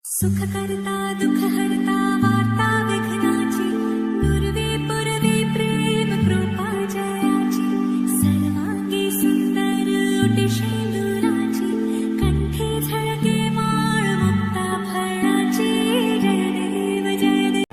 सुख करता दुख हरता वार्ता विघ्नाची नुरवी पुरवी प्रेम कृपा जयाची सर्वांगी सुंदर ओटी शेंदुराची कंठी झळके माळ मुक्ता फळाची जय देव जय देव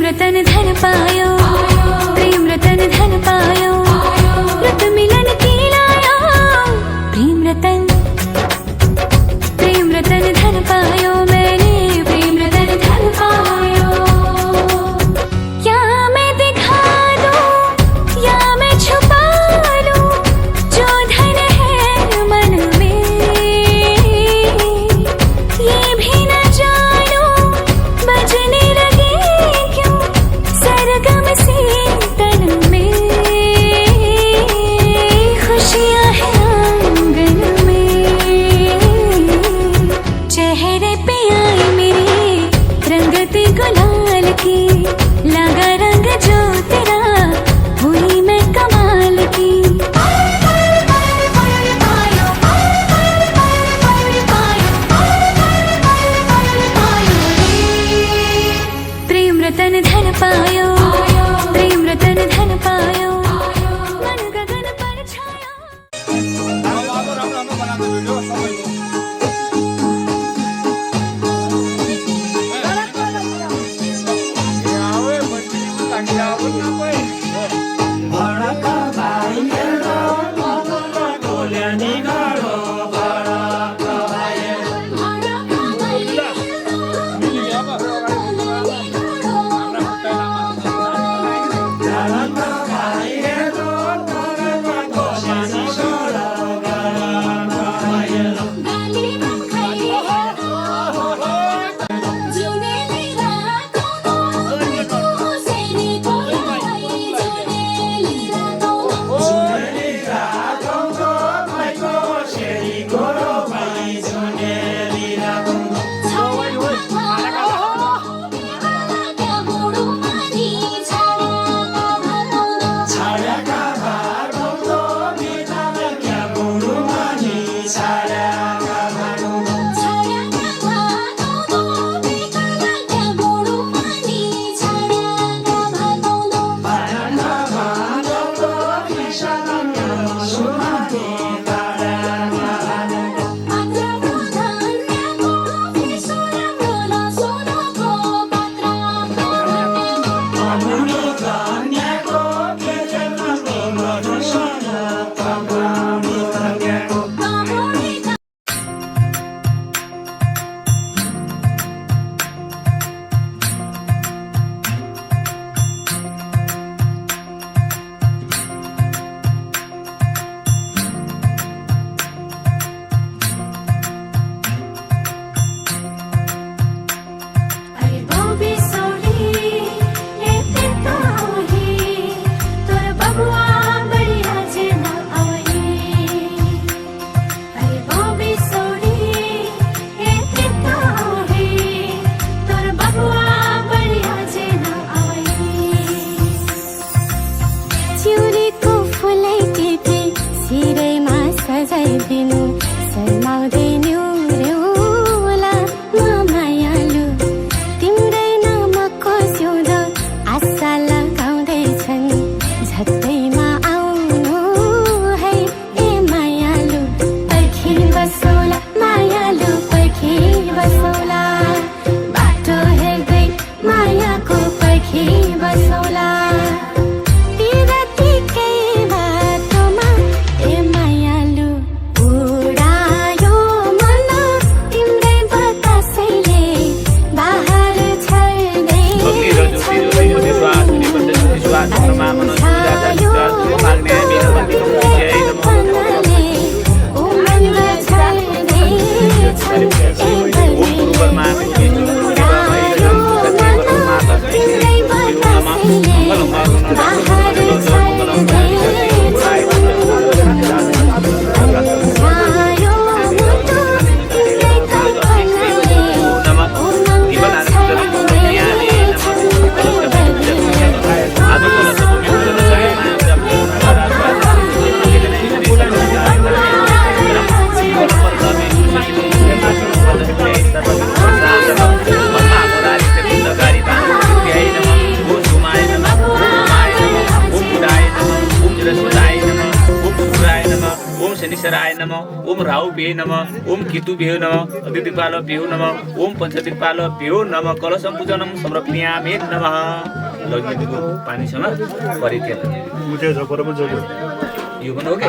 रतन धन पायो प्रेम रतन धन पायो रत मिलन की लायो प्रेम रतन धन पायो मैंने प्रेम रतन धन पायो क्या मैं दिखा दूं या मैं छुपा लूं जो धन है मन में ये भी न जानूं बजने लगे सरगम से तन में खुशियां हैं आंगन में चेहरे पे आई मेरे रंगत गुलाल की लगा रंग जो तेरा हुई मैं कमाल की प्रेम रतन धन पायो प्रेम रतन धन पायो मन गगन पर छाया ओम शनिश्चराय नमः, ओम राहुभ्ये नमः, ओम केतुभ्यो नमः, दिक्पालभ्यो नमः, ओम पञ्चदिक्पालभ्यो नमः। कलशम पूजनम समर्पयामि नमः। लग्नेको पानीसँग परितेल यो पनि हो कि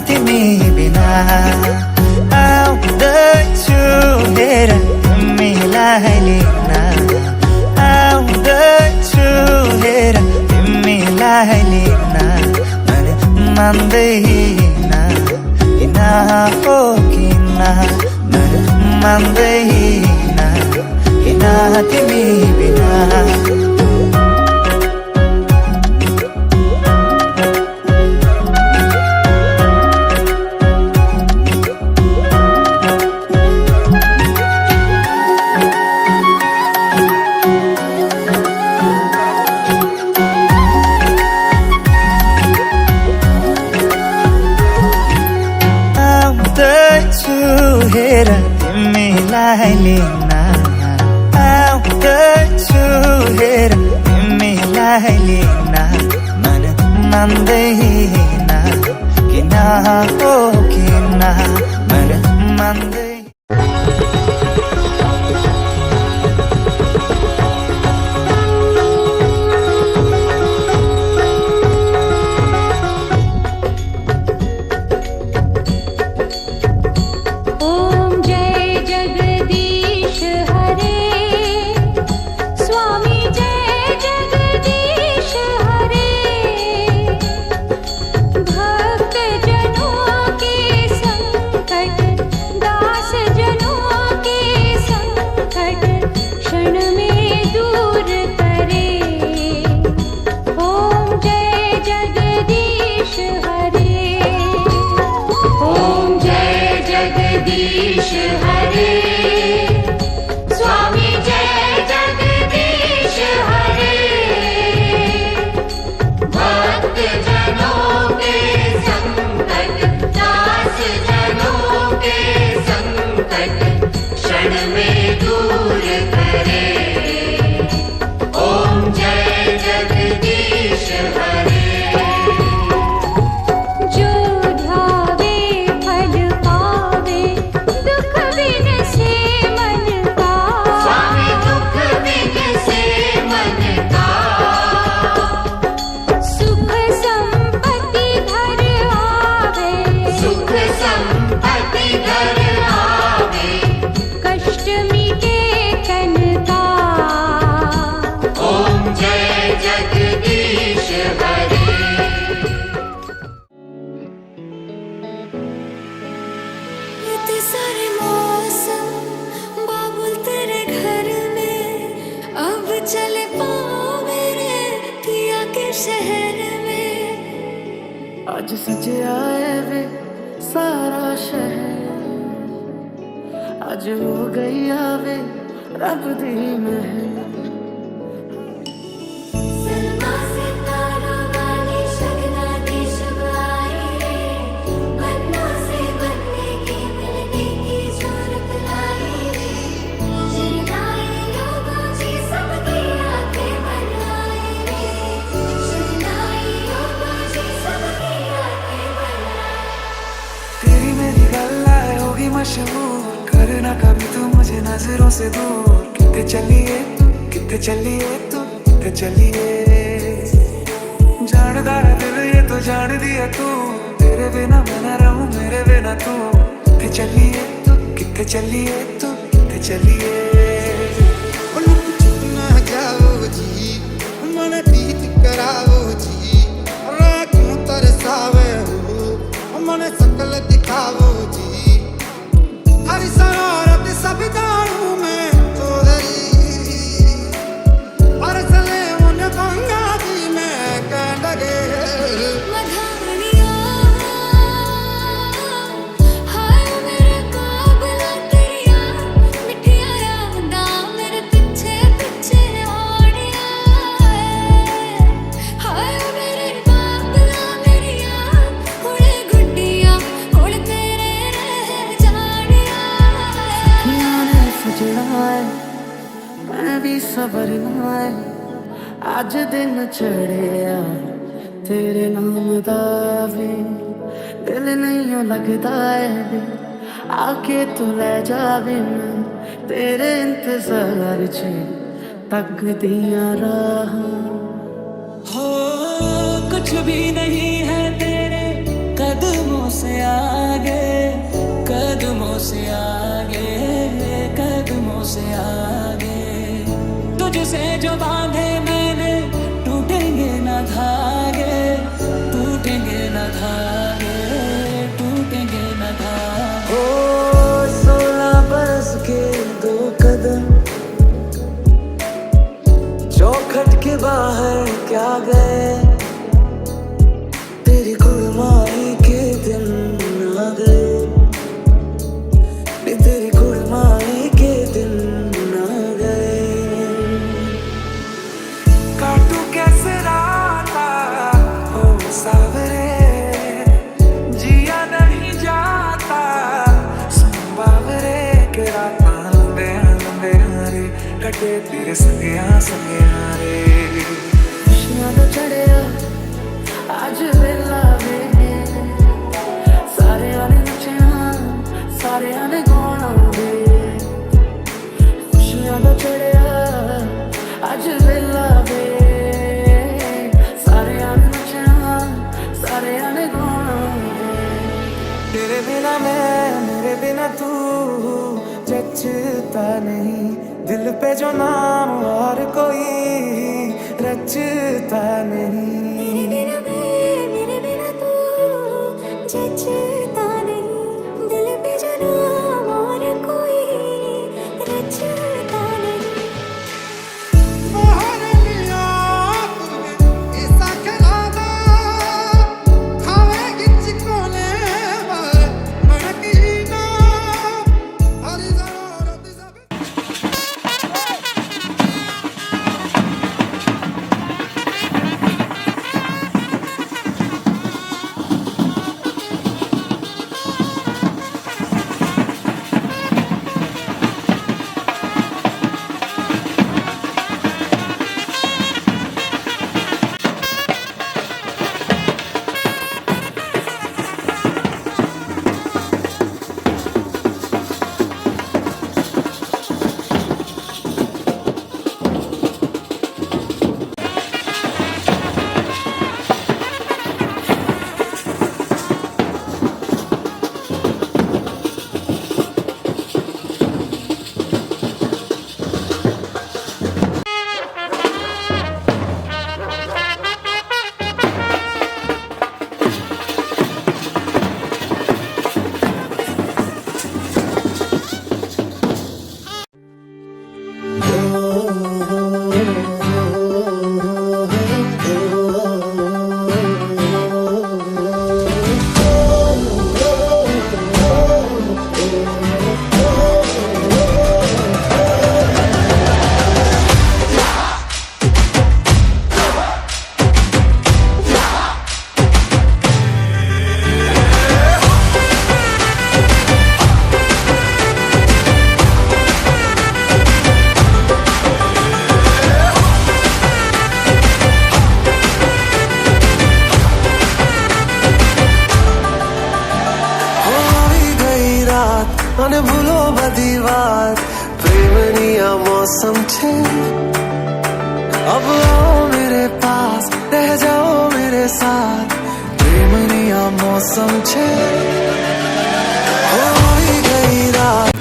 तिमी बिना आउँदैछु हेर तिमीलाई लिन आउँदैछु हेर तिमीलाई लिन मन मान्दैन किन हो किन मन मान्दैन किन तिमी बिना हेर तिमीलाई लिन आउँदैछु हेर तिमीलाई लिन मन मान्दैन किन हो किन मन मान्दैन आज सज आए वे सारा शहर आज हो गई आवे रब दी महल मशहूर करना कभी तू मुझे नजरों से दूर कितने चलिए कितने चलिए तू कितने चलिए जानदार दिल ये तो जान दिया तू तेरे बिना मैं ना रहूं मेरे बिना तू कितने चलिए तू कितने चलिए तू कितने चलिए जाओ जी मन प्रीत कराओ जी राखूं तरसावे मन सकल दिखावो जी, हर शरारत सब जानू मैं चौधरी, पर चले उन गंगा जी में कह लगे मधानिया हाय मेरे काबला तेरिया मिठिया यादा मेरे पीछे पीछे ओड़िया हाय मेरे काबला मेरिया कुड़े गुड्डिया कुड़ तेरे रह जानिया याने सजना है मैं भी सबरना है, आज दिन चढ़िया तेरे नाम दा वे, दिल नहीं लगदा है आके तू ले जावे मैं तेरे इंतजार च तक दिया राह। हो कुछ भी नहीं है तेरे कदमों से आगे, कदमों से आगे, कदमों से आगे, तुझसे जो बांधे मैंने टूटेंगे न धागे, टूटेंगे न धागे, टूटेंगे न धागे। ओ 16 बरस के 2 कदम चौखट के बाहर क्या गए, तेरी कुड़माई के दिन आ गए, तेरी कुड़माई के दिन आ गए। काटू कैसे राता हो सावरे, जिया नहीं जाता संबावरे के राता लंबे लंबे रे कटे तेरे संगिया संगिया रे। खुशियां तो चढ़िया आज वेला वे, सारे आने नचना सारे आने गाना वे, खुशियां तो चढ़िया आज वेला वे, सारे आने नचना सारे आने गाना वे। तेरे बिना मैं मेरे बिना तू जचता नहीं, दिल पे जो नाम और कोई रचता नहीं। मेरे बिना तू जचता नहीं, दिल पे जो नाम और कोई रचता नहीं। मोहर लिया तूने ऐसा खिलाना, खाएगी चिकोने मड़की ना, हर ज़रूरत सब મને ભૂલો બધી વાત પ્રેમની આ મૌસમ છે अब आओ मेरे पास रह जाओ मेरे साथ प्रेमनी आ मौसम छे होई गई रात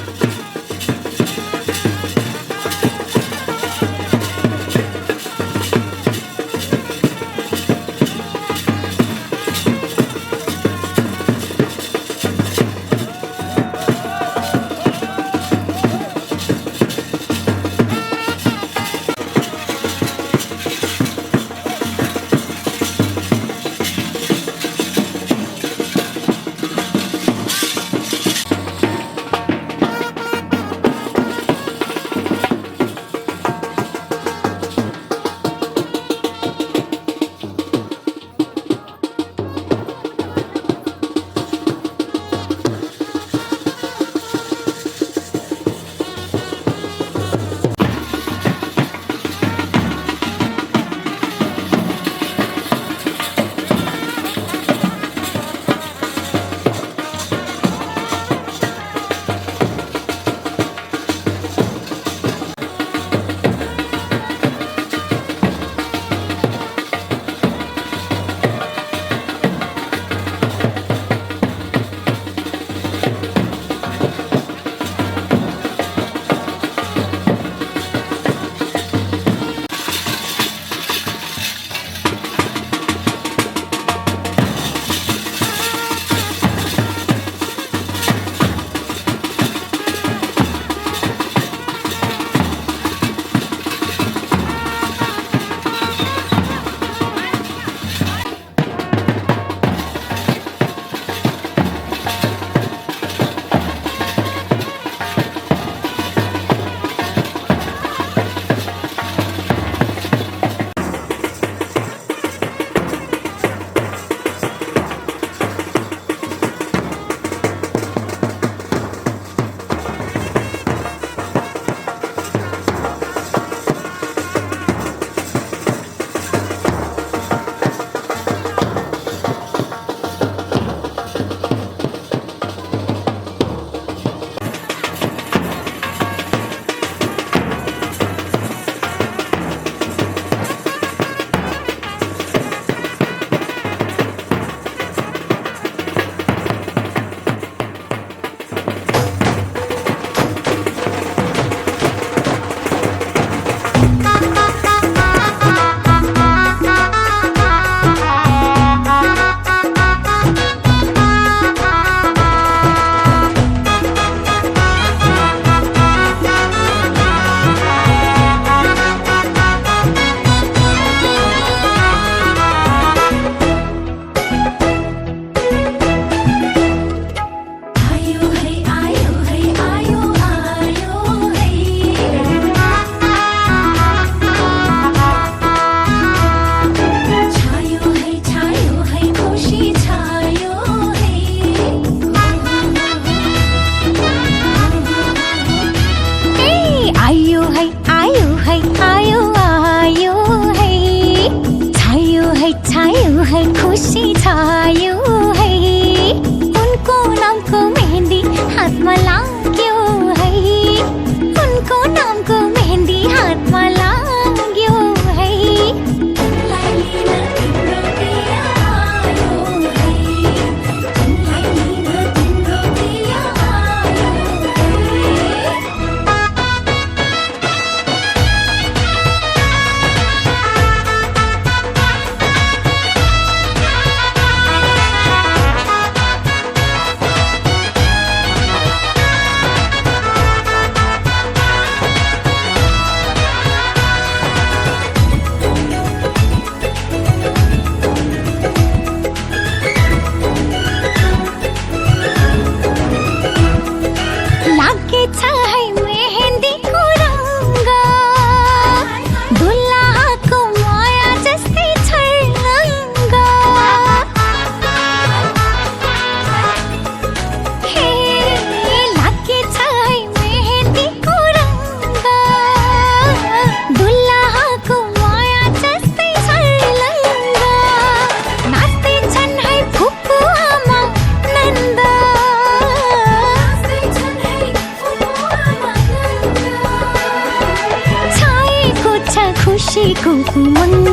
को उमंग।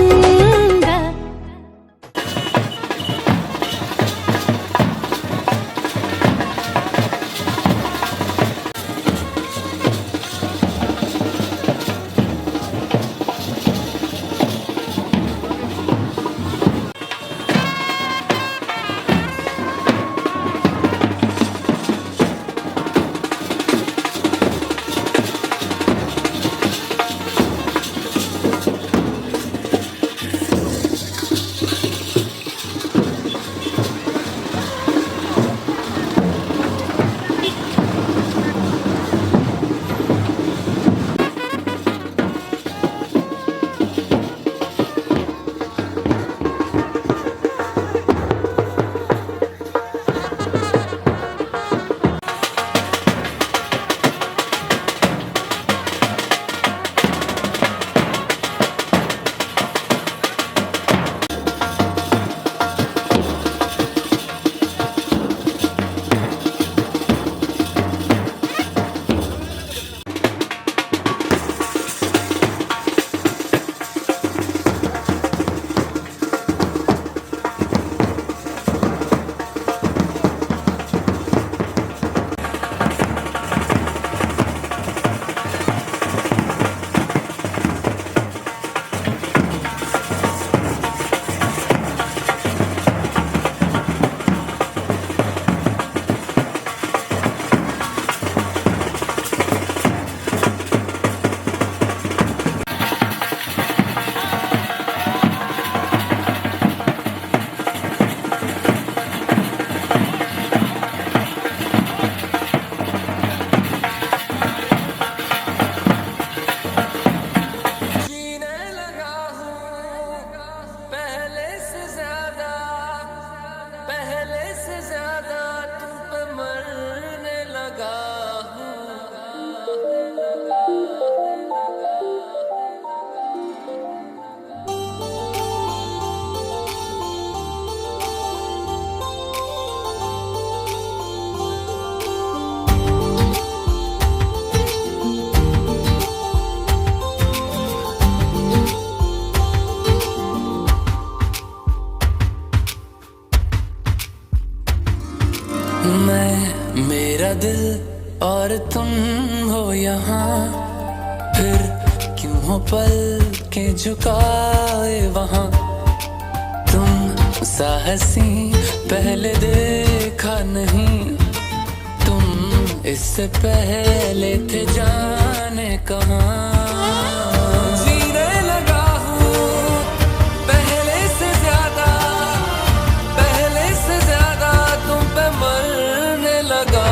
मेरा दिल और तुम हो यहाँ, फिर क्यों हो पल के झुकाए वहाँ। तुम साहसी पहले देखा नहीं, तुम इससे पहले थे जाने कहाँ। जीने लगा हूँ पहले से ज्यादा तुम पे मरने लगा।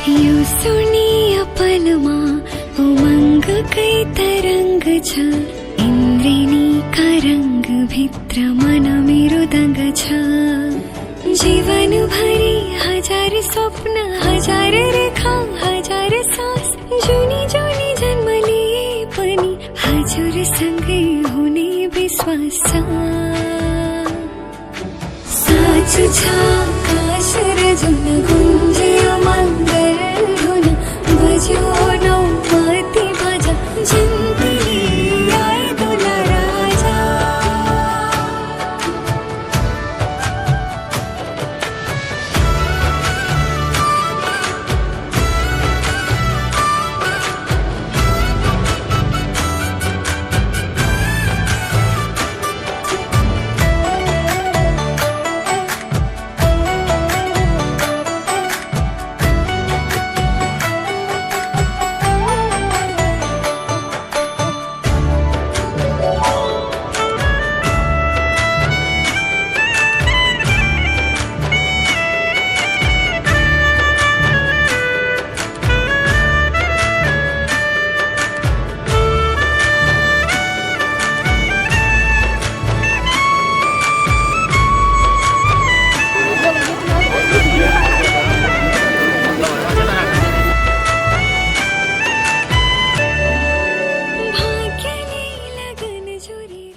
यो सुनिया पलमा उमङ्गकै तरङ्ग छ इन्द्रेणीका रङ्ग भित्र मन मेरो दङ्ग छ जीवनभरि हजार स्वप्न हजार रेखा हजार सास जुनी जुनी जन्म लिए पनि हजुरसँगै हुने विश्वास छ साँचो छ आकाश र जुन गुन्जियो मङ्गल धुन बज्यो नौमती बाजा जिन्दगी आए दुला राजा भाग्यले लगन जोडेर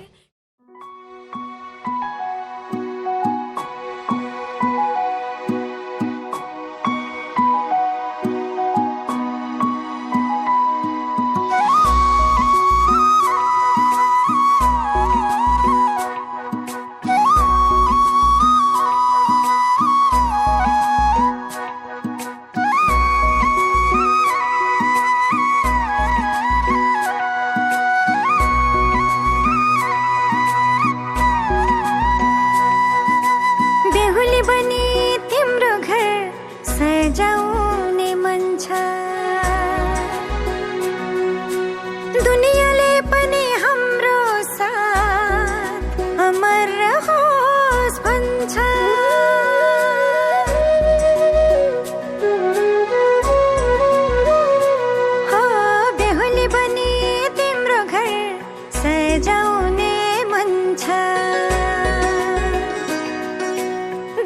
बेहुली बनी तिम्रो घर सजाउने मन छ दुनियाँले पनि हाम्रो साथ अमर रहोस् भन्छ हो बेहुली बनी तिम्रो घर सजाउने मन छ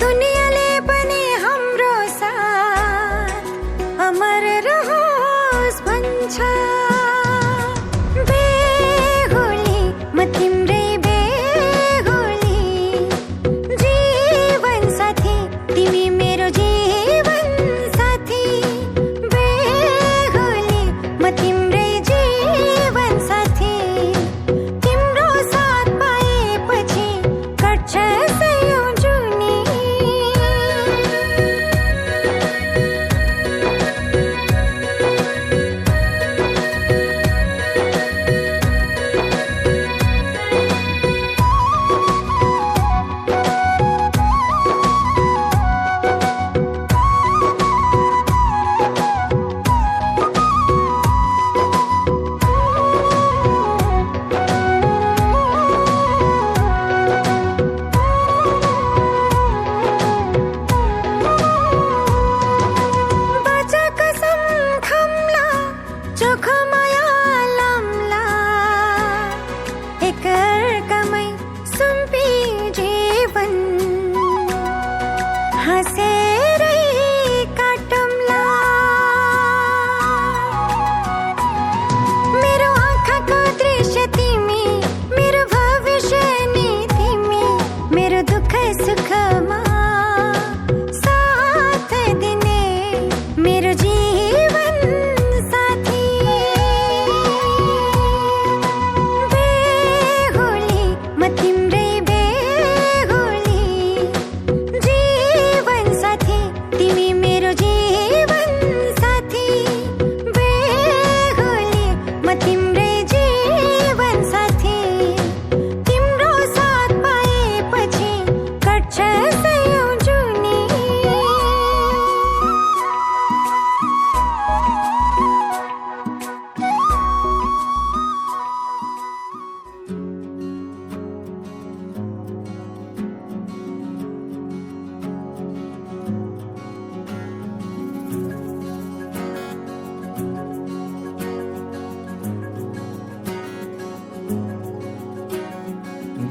दुनियाँले पनि हाम्रो साथ अमर रहोस् भन्छ बेहुली म तिम्रै बेहुली जीवन साथी तिमी मेरो जीवन साथी बेहुली म तिम्रै जीवन साथी तिम्रो साथ पाएपछि कट्छ सयौं जुनी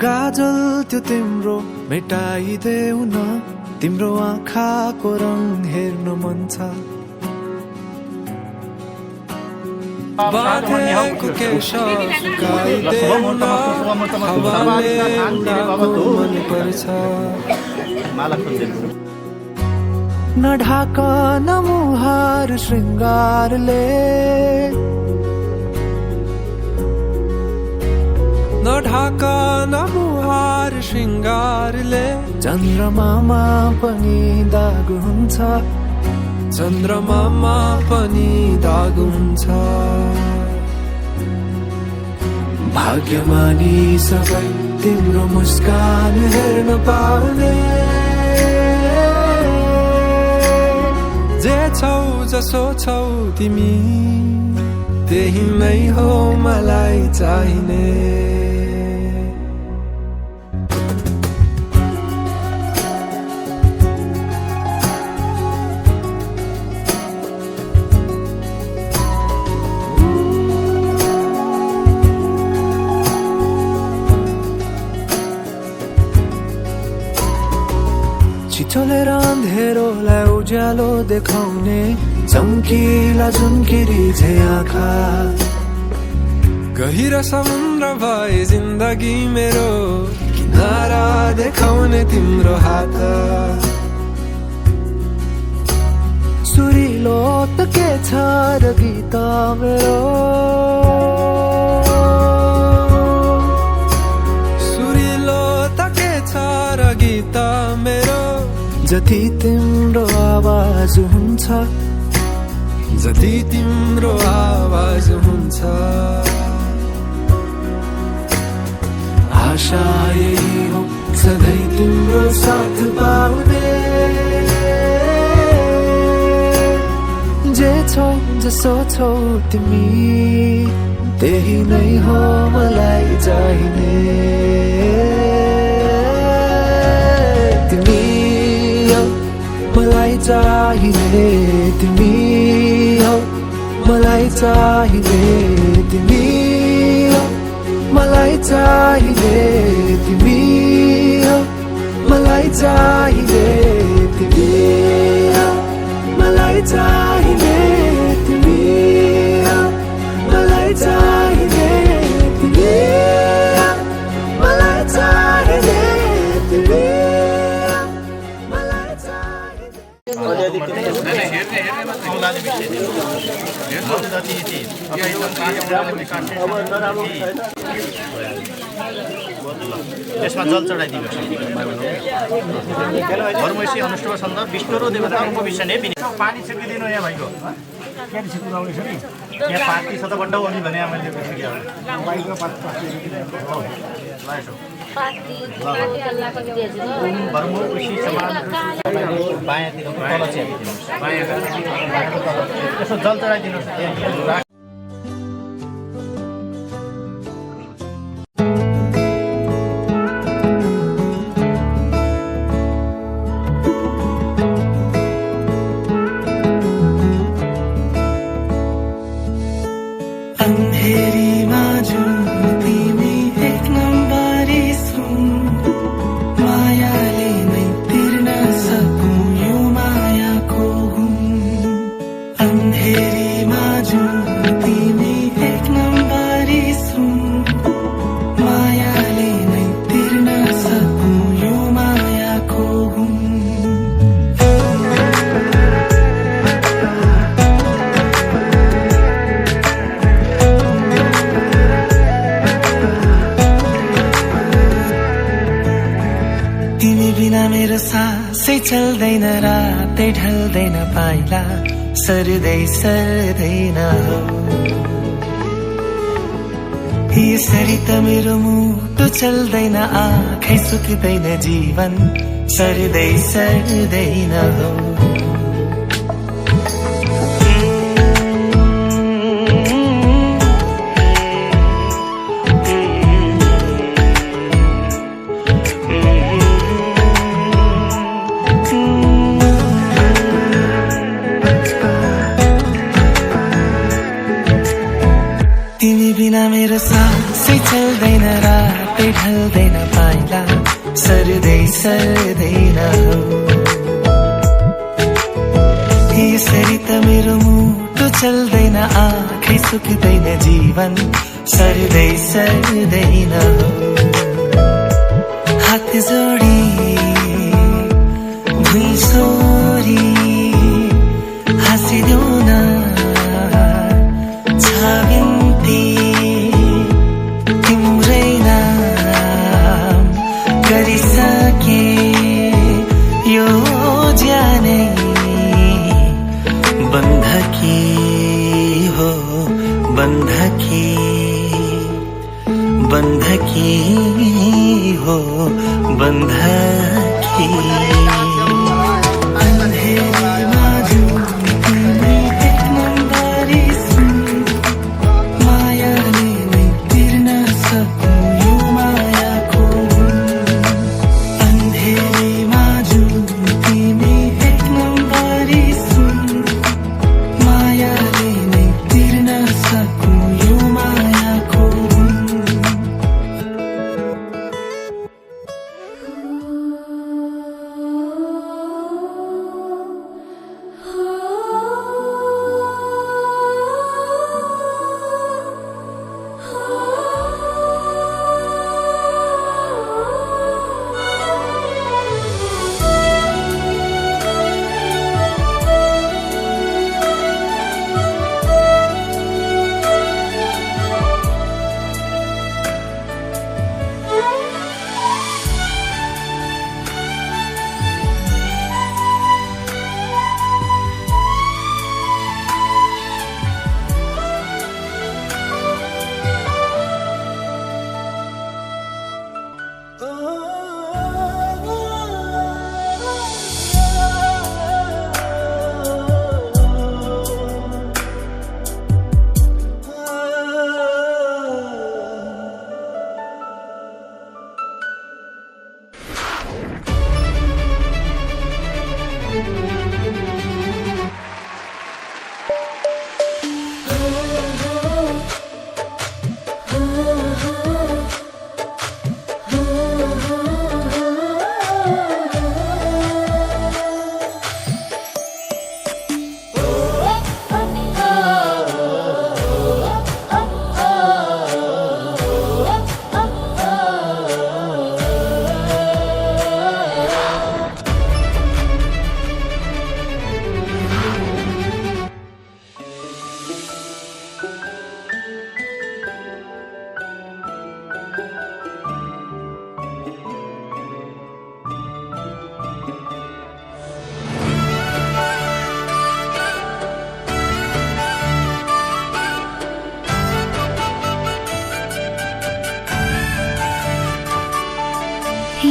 गाजल त्यो तिम्रो मेटाइदेऊ न तिम्रो आँखाको रङ हेर्नु मन छ बाँधेको केश सुकाइदेऊ न हावाले उडाएको मन पर्छ न ढाक न मुहार श्रृङ्गारले न ढाक न मुहार श्रृङ्गारले चन्द्रमामा पनि दाग हुन्छ चन्द्रमामा पनि दाग हुन्छ भाग्यमानी सबै तिम्रो मुस्कान हेर्न पाउने जे छौ जसो छौ तिमी त्यही नै हो मलाई चाहिने छिटोलेर अँधेरोलाई उज्यालो देखाउने चम्किला झुम्किरी झै आँखा गहिरो समुद्र भए जिन्दगी मेरो किनारा देखाउने तिम्रो हात सुरिलो त के छ र गीत मेरो सुरिलो त के छ र गीत मेरो जति तिम्रो आवाज हुन्छ जति तिम्रो आवाज हुन्छ आशा यही हो सधैँ तिम्रो साथ पाउने जे छौ जसो छौ तिमी त्यही नै हो मलाई चाहिने तिमी मलाई चाहिने तिमी हौ मलाई चाहिने तिमी हौ मलाई चाहिने तिमी हौ मलाई चाहिने तिमी हौ मलाई चाहिने तिमी हौ मलाई चाहिने तिमी हौ मलाई चाहिने तिमी त्यसमा जल चढाइदिनु धर्मैसी अनुष्ठव सन्दर्भ विष्णु र देवताको विषय नै पानी छिर्किदिनु यहाँ भाइको यहाँ पार्टी छ त बड्ड हो नि भने मैले बायाँतिर तल च्यापिदिनुहोस् यसो जल चढाइदिनुहोस् चल्दैन रातै ढल्दैन पाइला सर्दै सर्दैन हो यसरी त मेरो मुटु चल्दैन आँखै सुक्दैन जीवन सर्दै सर्दैन हो मेरो सासै चल्दैन रातै ढल्दैन सर्दै सर्दैन हो यसरी त मेरो मुटु चल्दैन आँखै सुक्दैन जीवन सर्दै सर्दैन हो हात जोडी भुइँ सोरी हाँसिदेऊ न छ बिन्ती तिम्रै नाम गरिसके यो ज्यानै बन्धकी हो बन्धकी बन्धकी हो बन्धकी अन्धेरीमा तिमी देख्नभरि मायाले नै तिर्न सक्नु यो मायाको अन्धेरीमा तिमी देख्नभरि मायाले नै तिर्न सक्नु यो मायाको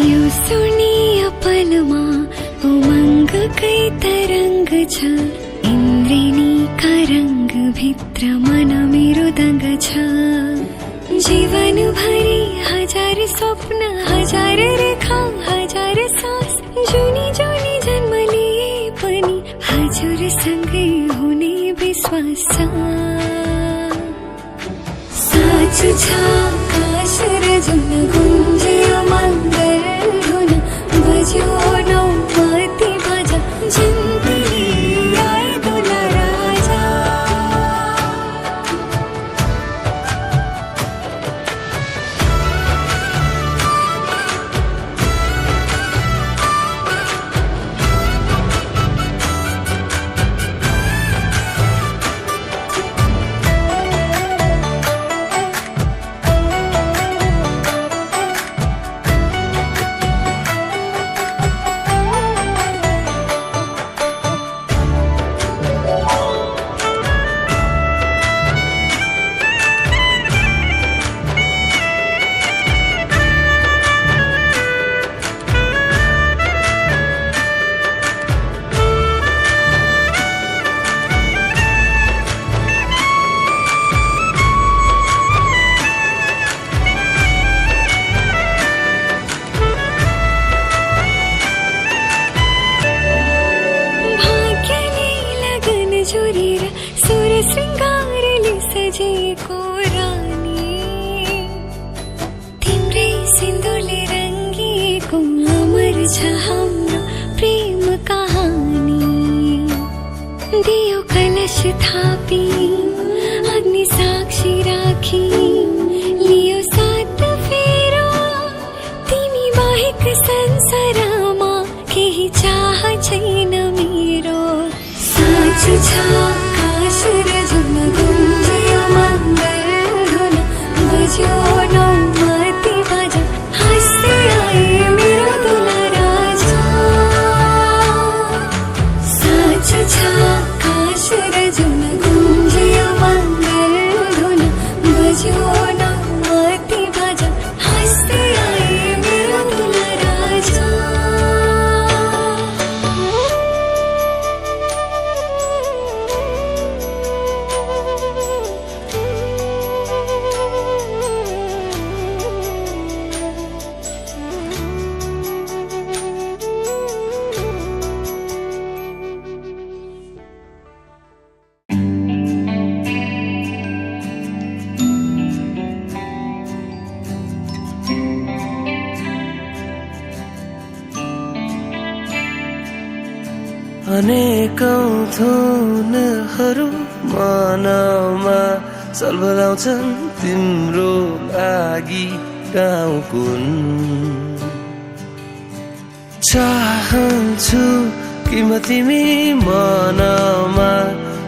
यो सुनिया पलमा उमङ्गकै तरङ्ग छ इन्द्रेणीका रङ्ग भित्र मन मेरो दङ्ग छ जीवनभरि हजार स्वप्न हजार रेखा हजार सास जुनी जुनी जन्म लिए पनि हजुरसँगै हुने विश्वास छ साँचो छ आकाश र जुन गुन्ज्यो मङ्गल धुन बज्यो नौपती बाजा जिन्दगी आए दुला राजा सजेको रानी तिम्रै सिन्दुरले रङ्गिएको छ हाम्रो प्रेम कहानी दियो कलश थापी अग्नि साक्षी राखी लियो सात फेरो तिमी बाहेक संसारमा केही चाह छैन मेरो साँच छ आकाश र जुन गुन्जियो मङ्गल धुन बज्यो नौमती बाजा हाँस्दै आए मेरो दुलारा राजा साँच छ आकाश र जुन गुन्जियो मङ्गल धुन बज्यो नौमती बाजा हाँस्दै आए मेरो दुलारा राजा अनेकौं धुनहरू मनमा सलबलाउँछन् तिम्रो लागि गाउँ कुन चाहन्छु कि म तिमी मनमा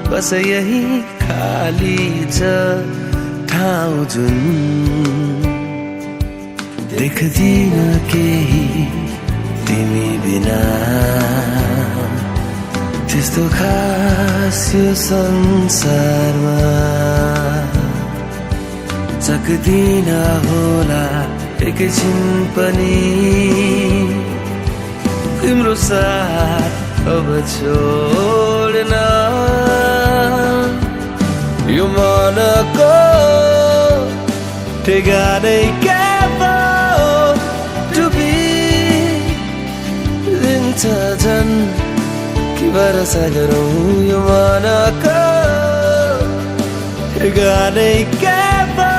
बस यही खाली छ ठाउँ जुन देख्दिन केही तिमी बिना त्यस्तो खास यो संसारमा सक्दिन होला एकैछिन पनि तिम्रो साथ अब छोड्न यो मनको ठेगानै के पो डुबिदिन्छ झन् कि भरोसा गरौँ यो मनको ठेगानै के पो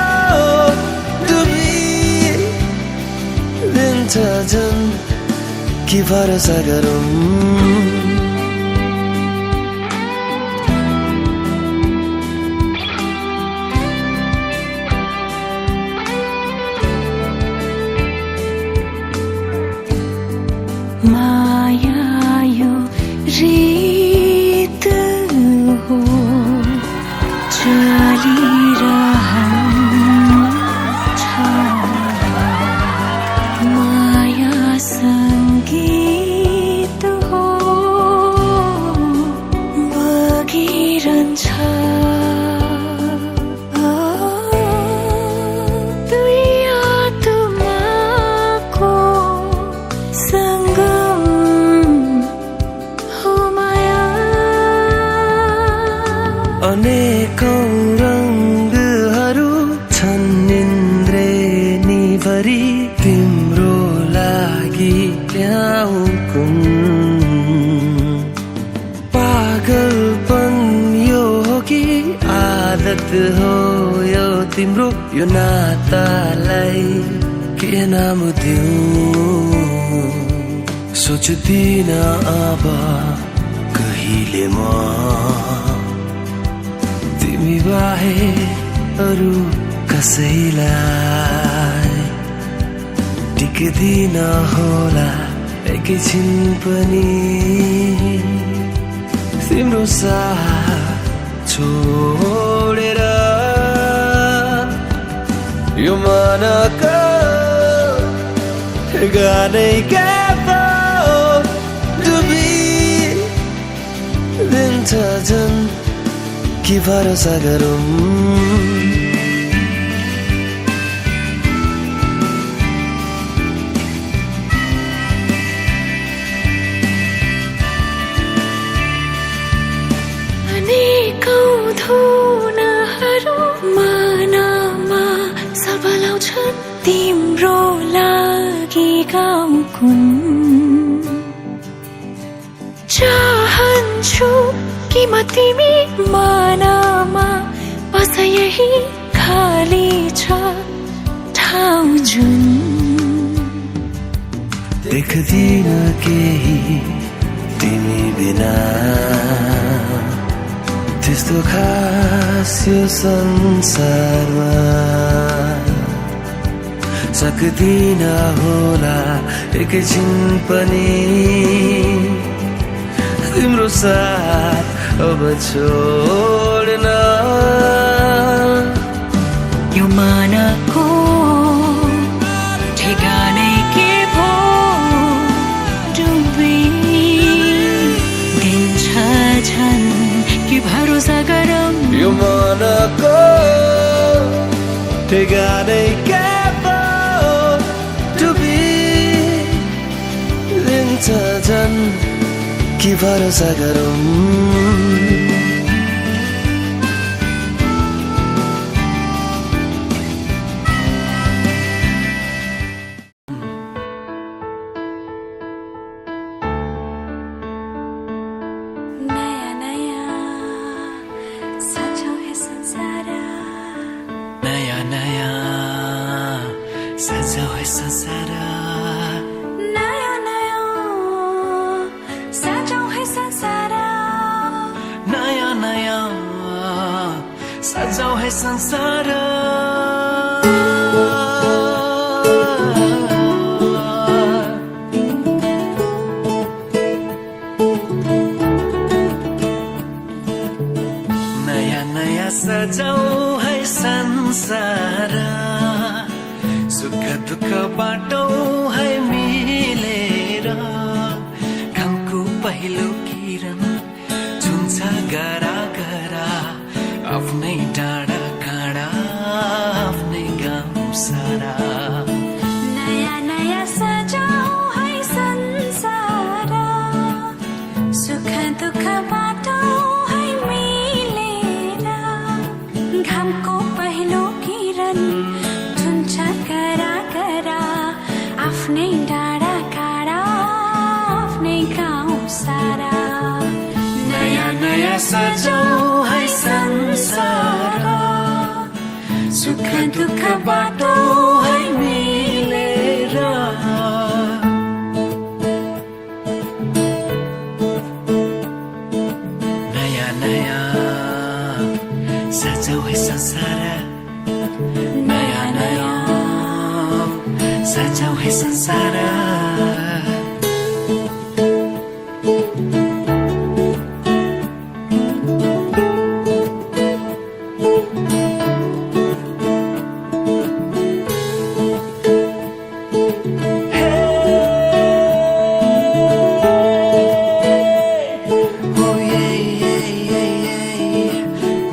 डुबिदिन्छ झन् कि भरोसा गरौँ माया यो रीत हो चलिरहन्छ माया सङ्गीत हो बगिरहन्छ दुई आत्माको सङ्गम हो माया अनेकौं रङ्गहरू छन् इन्द्रेणीभरि तिम्रो लागि ल्याउँ कुन पागलपन यो हो कि आदत हो यो तिम्रो यो नातालाई के नाम दिउँ सोच्दिन अब कहिले म तिमी बाहेक अरू कसैलाई टिक्दिन होला एकैछिन पनि तिम्रो साथ छोडेर यो मनको ठेगानै के पो डुबिदिन्छ झन् कि भरोसा गरौँ अनेकौं धुनहरू मनमा सबलाउँछन् तिम्रो लागि गाउँ कुन चाहन्छु कि म तिमी मनमा बस यही खाली छ ठाउँ जुन देख्दिन केही तिमी बिना त्यस्तो खास यो संसारमा सक्दिन होला एकैछिन पनि तिम्रो साथ अब छोड्न यो मानको ठेगानै के भो डुबिदिन्छ झन् कि भरोसा गरौँ यो मनको ठेगानै के भो डुबिदिन्छ झन् कि भरोसा गरौँ नया नया सजो है संसार नया नया सजाओ है संसार नया नया सजो है संसार नया नया सजाओ है संसार नया नया सजाओ है संसार सुख दुःख बाटो है मिलेर घामको पहिलो किरण छुन्छ गरा गरा आफ्नै डाँडा काँडा आफ्नै गाउँ सारा नया नया सजो है संसार सुख दुःख बाटो है मिलेर घामको पहिलो किरण छुन्छ करा करा आफ्नै डाँडा काँडा आफ्नै गाउँ सारा नया नया सजाओ है संसार सुख दुःख बाटो है मिलेर नया नया सजाओ है संसार नया नया सजाओ है संसार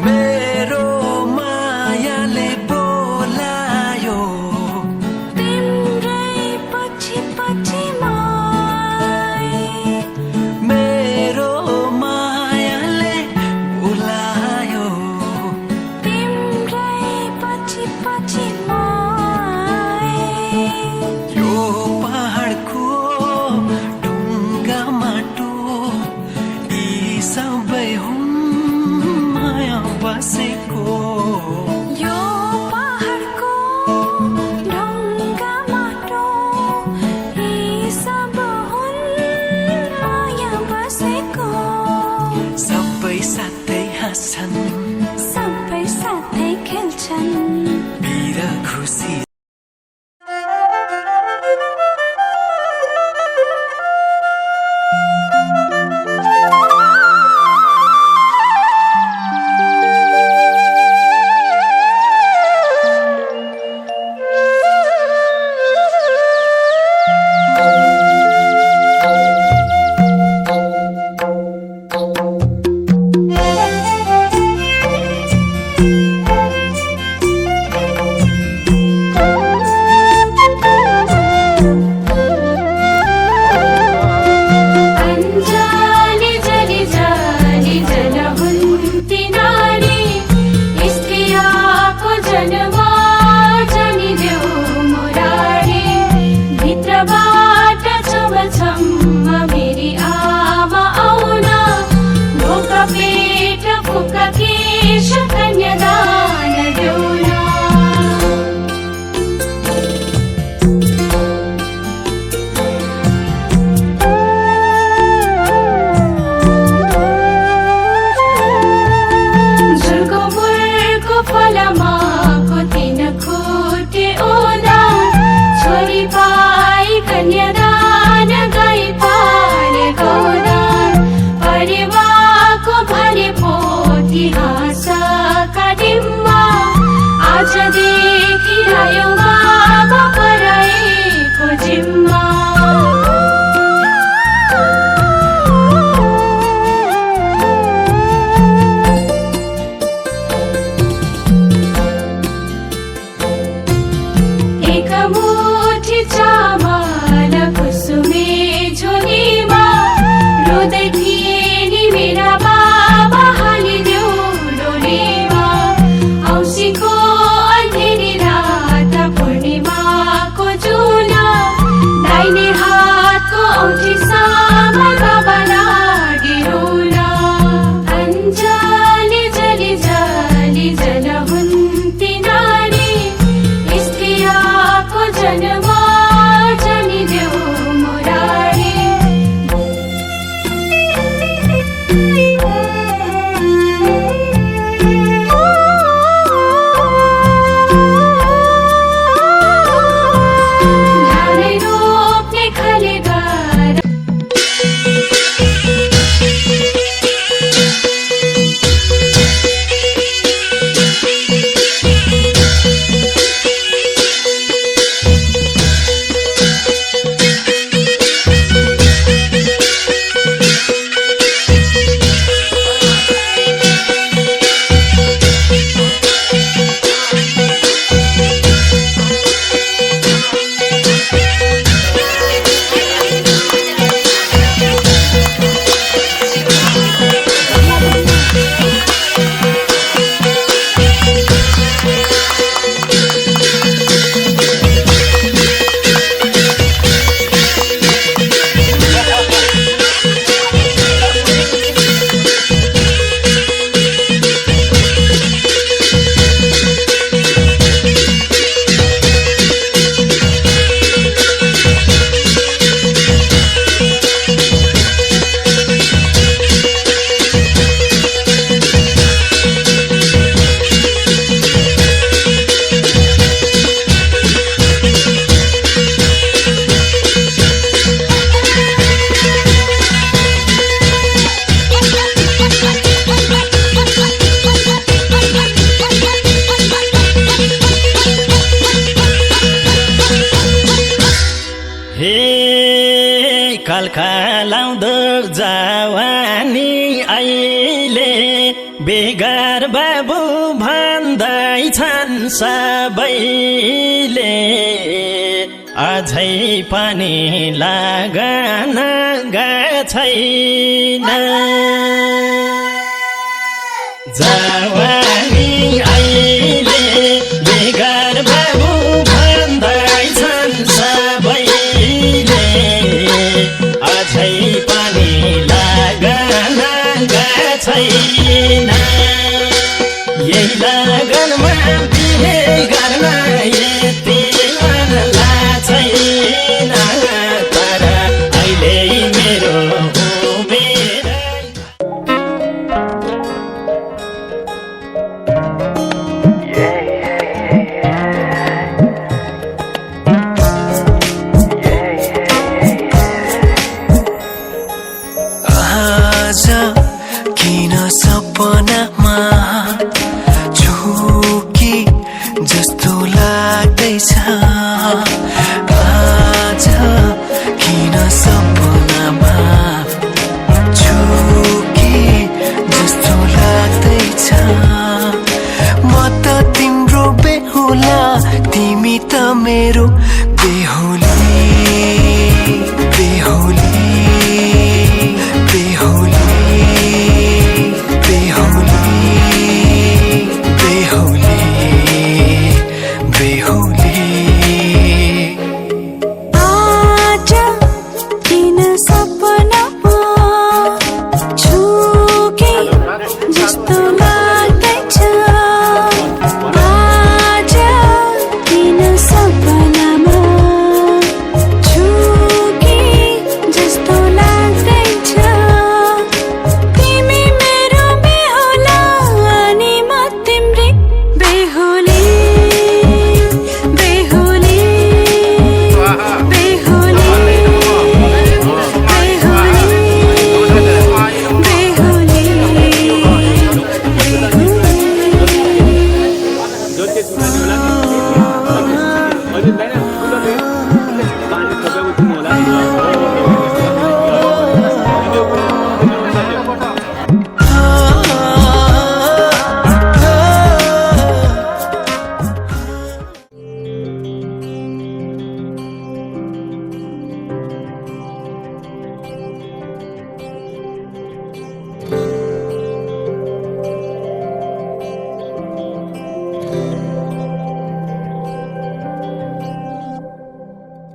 मेरो मायाले बोलायो तिम्रै पछि पछि मेरो मायाले बोलायो तिम्रै पछि पछि यो पहाडको ढुङ्गा माटो यी सबै हुन् माया बसेको यो पहाडको ढुङ्गा माटो यी सब हुन् माया बसेको सबै साथै हाँस्छन् सबै साथै खेल्छन् बिर खुसी बेकार बाबु भन्दैछन् सबैले अझै पनि लागन छैन जवानी अहिले बेकार बाबु भन्दैछन् सबैले अझै पनि लागन छैन यही लगनमा बिहे गर्न यति मन छैन तर अहिले मेरो उमेर आज किन सपनामा झुकी जस्तो लाग्दैछ आज किन सपनामा झुकी जस्तो लाग्दैछ म त तिम्रो बेहुला तिमी त मेरो बेहुली बेहुली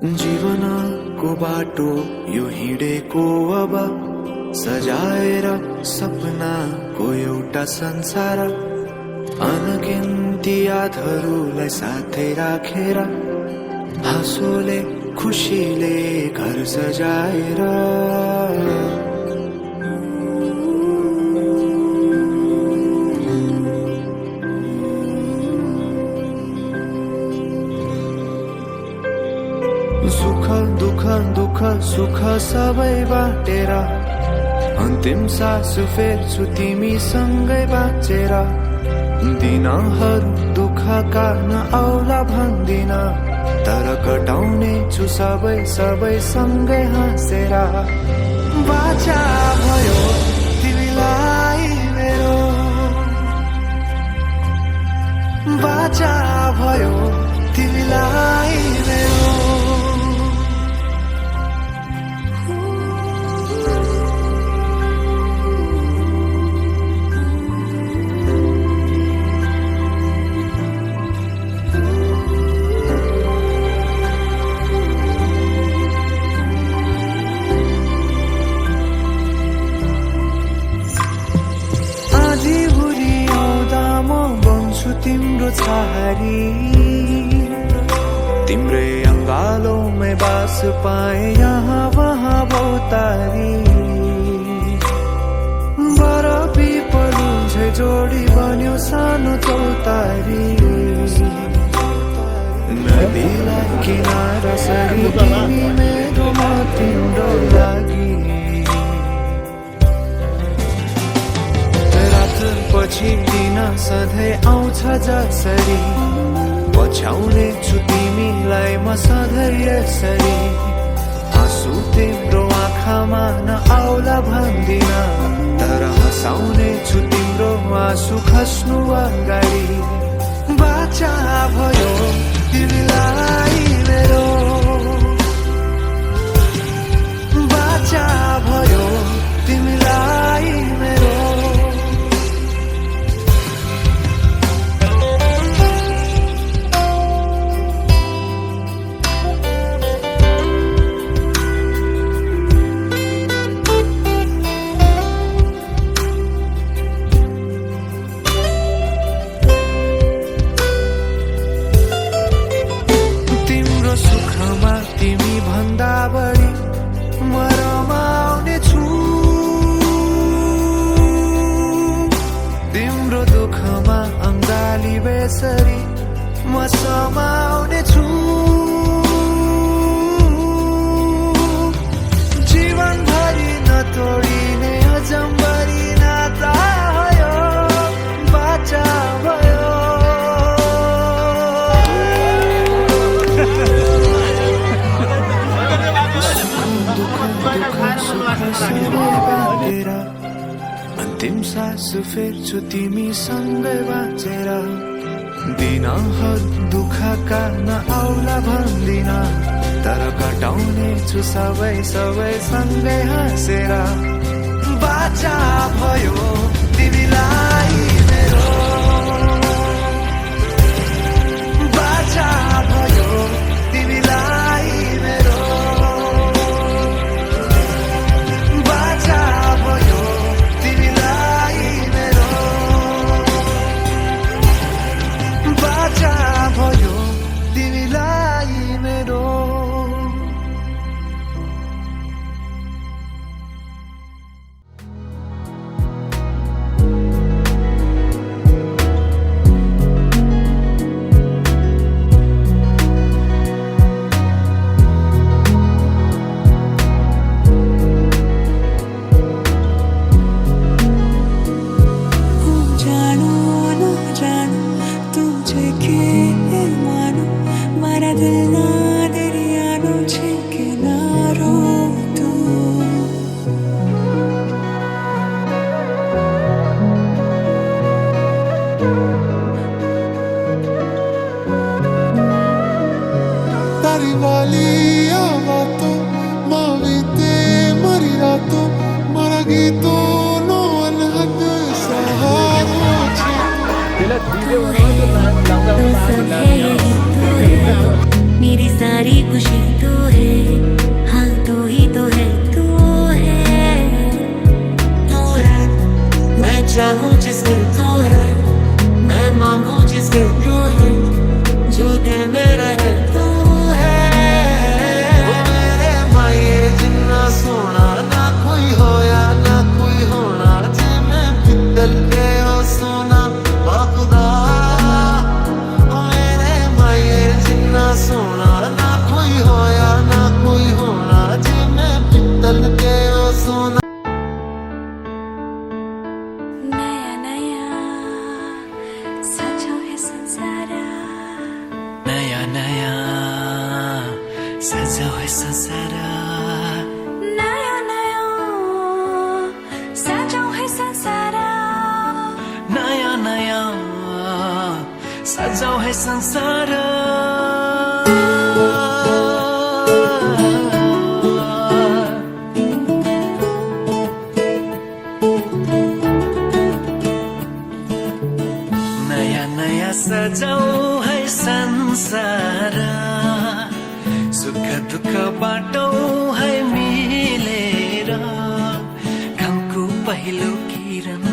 जीवनको बाटो यो हिँडेको अब सजाएर सपनाको एउटा संसार अनगिन्ती यादहरूलाई साथै राखेर हाँसोले खुसीले घर सजाएर सुख दुख दुख सुख सबै बाटेर अन्तिम सास फेर्छु तिमीसँगै बाँचेर दिनहरू दुःखका नआउला भन्दिन तर कटाउने छु सबै सबै सँगै हाँसेर बाचा भयो तिमीलाई मेरो बाचा भयो तिमीलाई मेरो तिम्रो छहारी तिम्रै अंगालों बास पाए यहाँ वहाँ बहुतारी बरफी पलुझे जोडी बन्यो सानो चौतारी नदीलाई किनारा सरी तिमी मेरो म तिम्रो लागि पछि दिन सधैँ आउँछ जसरी पछ्याउने छु तिमीलाई म सधैँ यसरी आँसु तिम्रो आँखामा नआउला भन्दिन, तर हँसाउने छु तिम्रो आँसु खस्नु अगाडि। बाचा भयो तिमीलाई मेरो, बाचा भयो तिमीलाई मेरो। तिम्रो सुखमा तिमी भन्दा बढी म रमाउने छु, तिम्रो दुःखमा अङ्गाली बेसरी म समाउने छु। जीवनभरि नतोडिने अजम्बरी नाता भयो, बाचा भयो। अन्तिम सास फेर्छु तिमीसँगै बाँचेर, दिनहरू दुःखका नआउला भन्दिन, तर कटाउने छु सबै सबै सँगै हाँसेर। बाचा भयो तिमीलाई मेरो, बाचा भयो तिमीलाई मेरो, बाचा भयो तिमीलाई मेरो, बाचा भयो तिमीलाई मेरो। जानो न जानो तुझे के मानो, मारा दिल ना दरियानो छे किनारो तू। तारी वाली बातों माविते मरी रातों मरा गीतों नो अनहद सहारों छे। मेरी सारी खुशी तू है, हाँ तू ही तो है, तू है, तू है। मैं चाहूँ जिसे तू है, मैं मांगूँ जिसे तू है, जो दिल में रहे तू है। मेरे माये जिन्ना सोना ना कोई होया ना कोई होना, जे मैं पित्तल के ओ सोना बाखुदा। मेरे माये जिन्ना सोना ना कोई होया ना कोई होना, जे मैं पित्तल के ओ सोना। नया नया सजो है संसार, नया नया सजा है संसार, नया नया सजो है संसार। नया नया सजा है संसार। नया नया सजाऊ है संसार, सुख दुःख बाटौ है मिलेर, घामको पहिलो किरण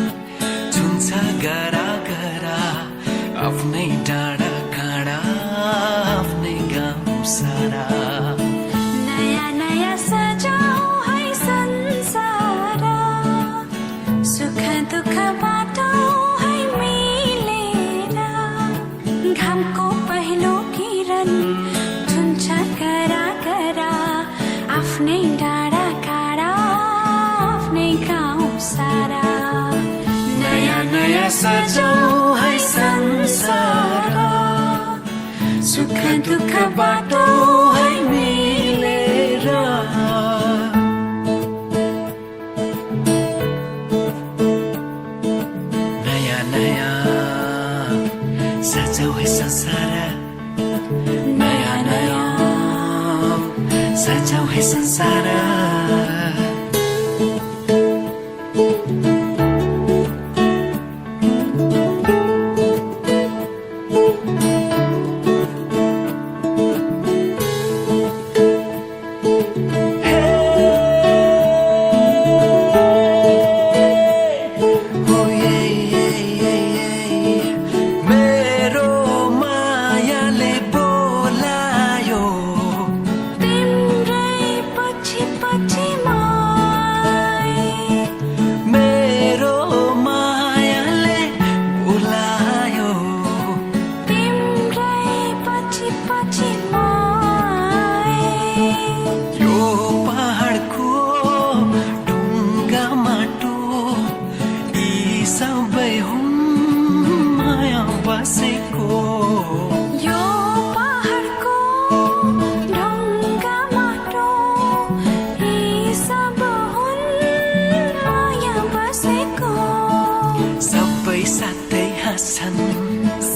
छुन्छ गरा गरा, आफ्नै डाँडा काँडा आफ्नै गाउँ सारा। नया नया सजाओ है संसार, सुख दुःख बाटो है मिलेर, घामको पहिलो किरण छुन्छ करा करा, आफ्नै डाँडा काँडा आफ्नै गाउँ सारा। नया नया सजाऊ है संसार, सुख दुःख बाटो है मिलेर। सजाऊ है संसार नयाँ नयाँ सजाऊ है संसार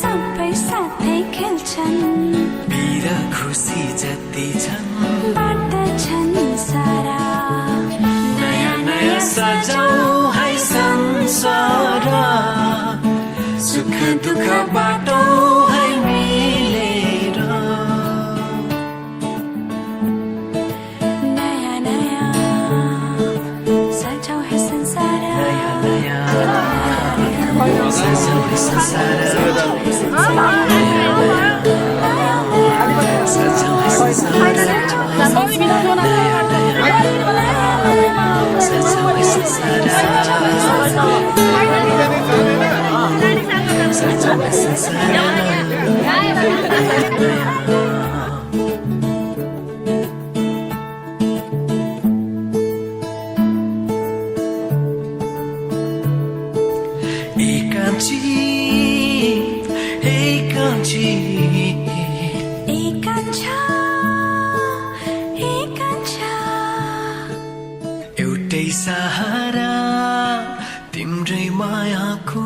सबै साथै खेल्छन् वीर खुसी जति छन् बाँड्दछन् सारा नयाँ नयाँ सजाऊ है संसार सुख दुःख बाटो है मिलेर नयाँ नयाँ सजाऊ है संसार नयाँ नयाँ सजाऊ है संसार एउटै सहारा तिम्रै मायाको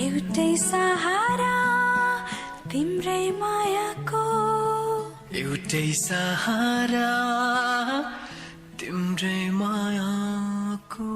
एउटै सहारा तिम्रै मायाको एउटै सहारा तिम्रै मायाको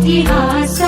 इतिहास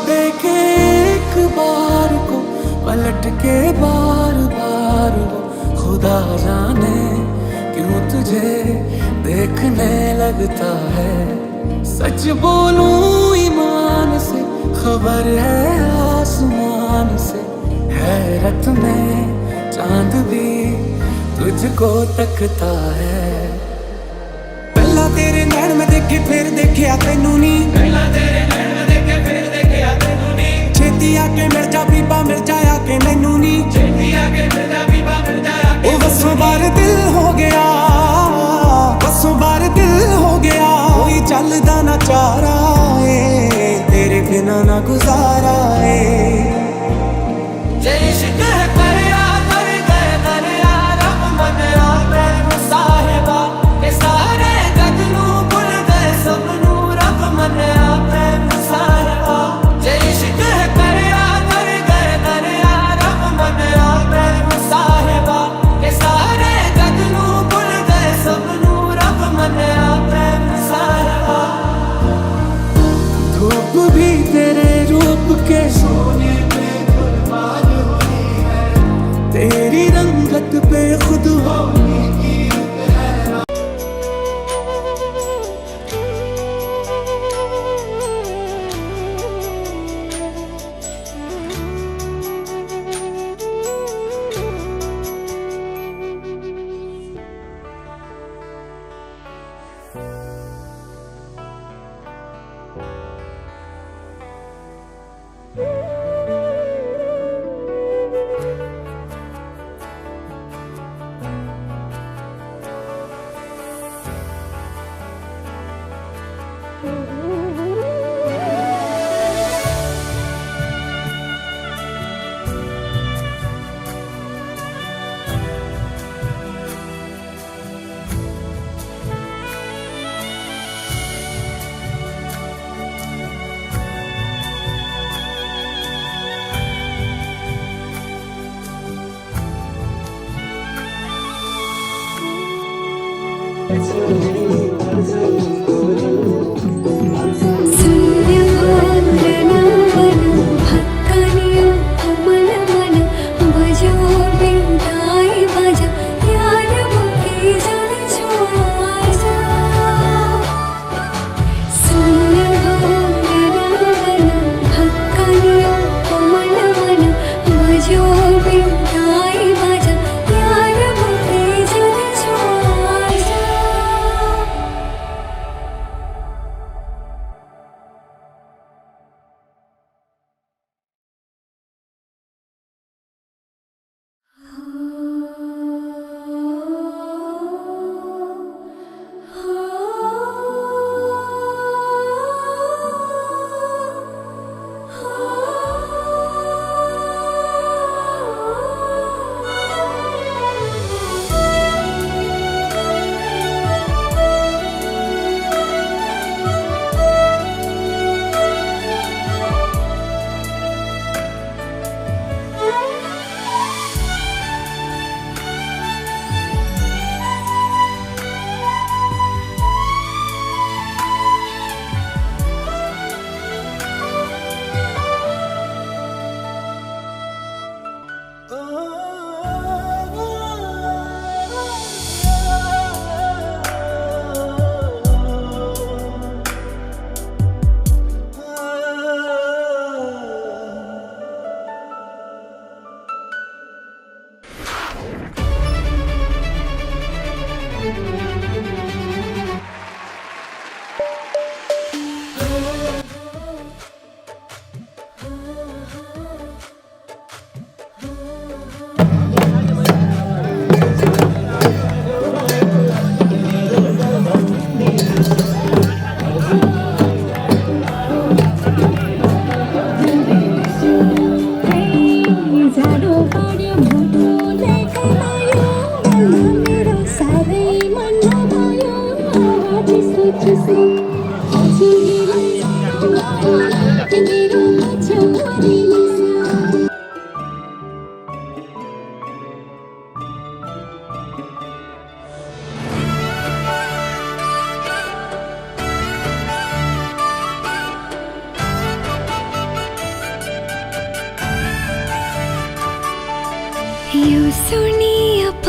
देखे एक बार को पलट के बार बार वो, खुदा जाने क्यों तुझे देखने लगता है। सच बोलूं ईमान से, खबर है आसमान से, हैरत में चांद भी तुझको तकता है। पहला तेरे नैन में देखे फिर देखिया तैनू नी, पहला तेरे नैन में देखे फिर देखिया तैनू नी। छेती आके मिल जा बीबा मिल जाया के मैनू नी, छेती आके मिल जा बीबा मिल जाया के। ओ बसों बार दिल हो गया, बसों बार दिल हो गया, कोई चलदा ना चारा है, तेरे बिना ना गुजारा है। जय इश्क है करया कर गए दरिया रब मनया मैं साहिबा, के सारे जग नू भुल गए सब नू रब मनया मैं साहिबा। जय इश्क है करया कर गए दरिया रब मनया मैं साहिबा, के सारे जग नू भुल गए सब नू रब मनया मैं साहिबा। धूप भी तेरे रूप के सोने पे कुर्बान हुई है, तेरी रंगत पे खुद होने की हैरान।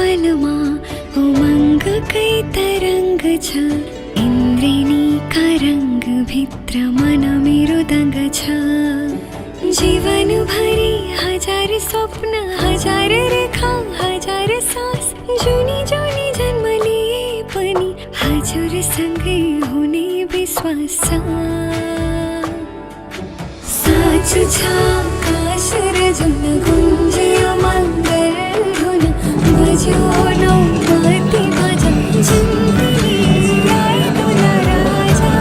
पलमा उमङ्गकै तरङ्ग छ इन्द्रिणीका रङ्ग भित्र मन मेरो दङ्ग छ जीवनभरि हजार स्वप्न हजार रेखा हजार सास जुनी जुनी जन्म लिए पनि हजुरसँगै हुने विश्वास छ साँचो छ आकाश र जुन गुन्जियो मङ्गल धुन बज्यो नौ माथि बाजा जिन्दगीलाई तुला राजा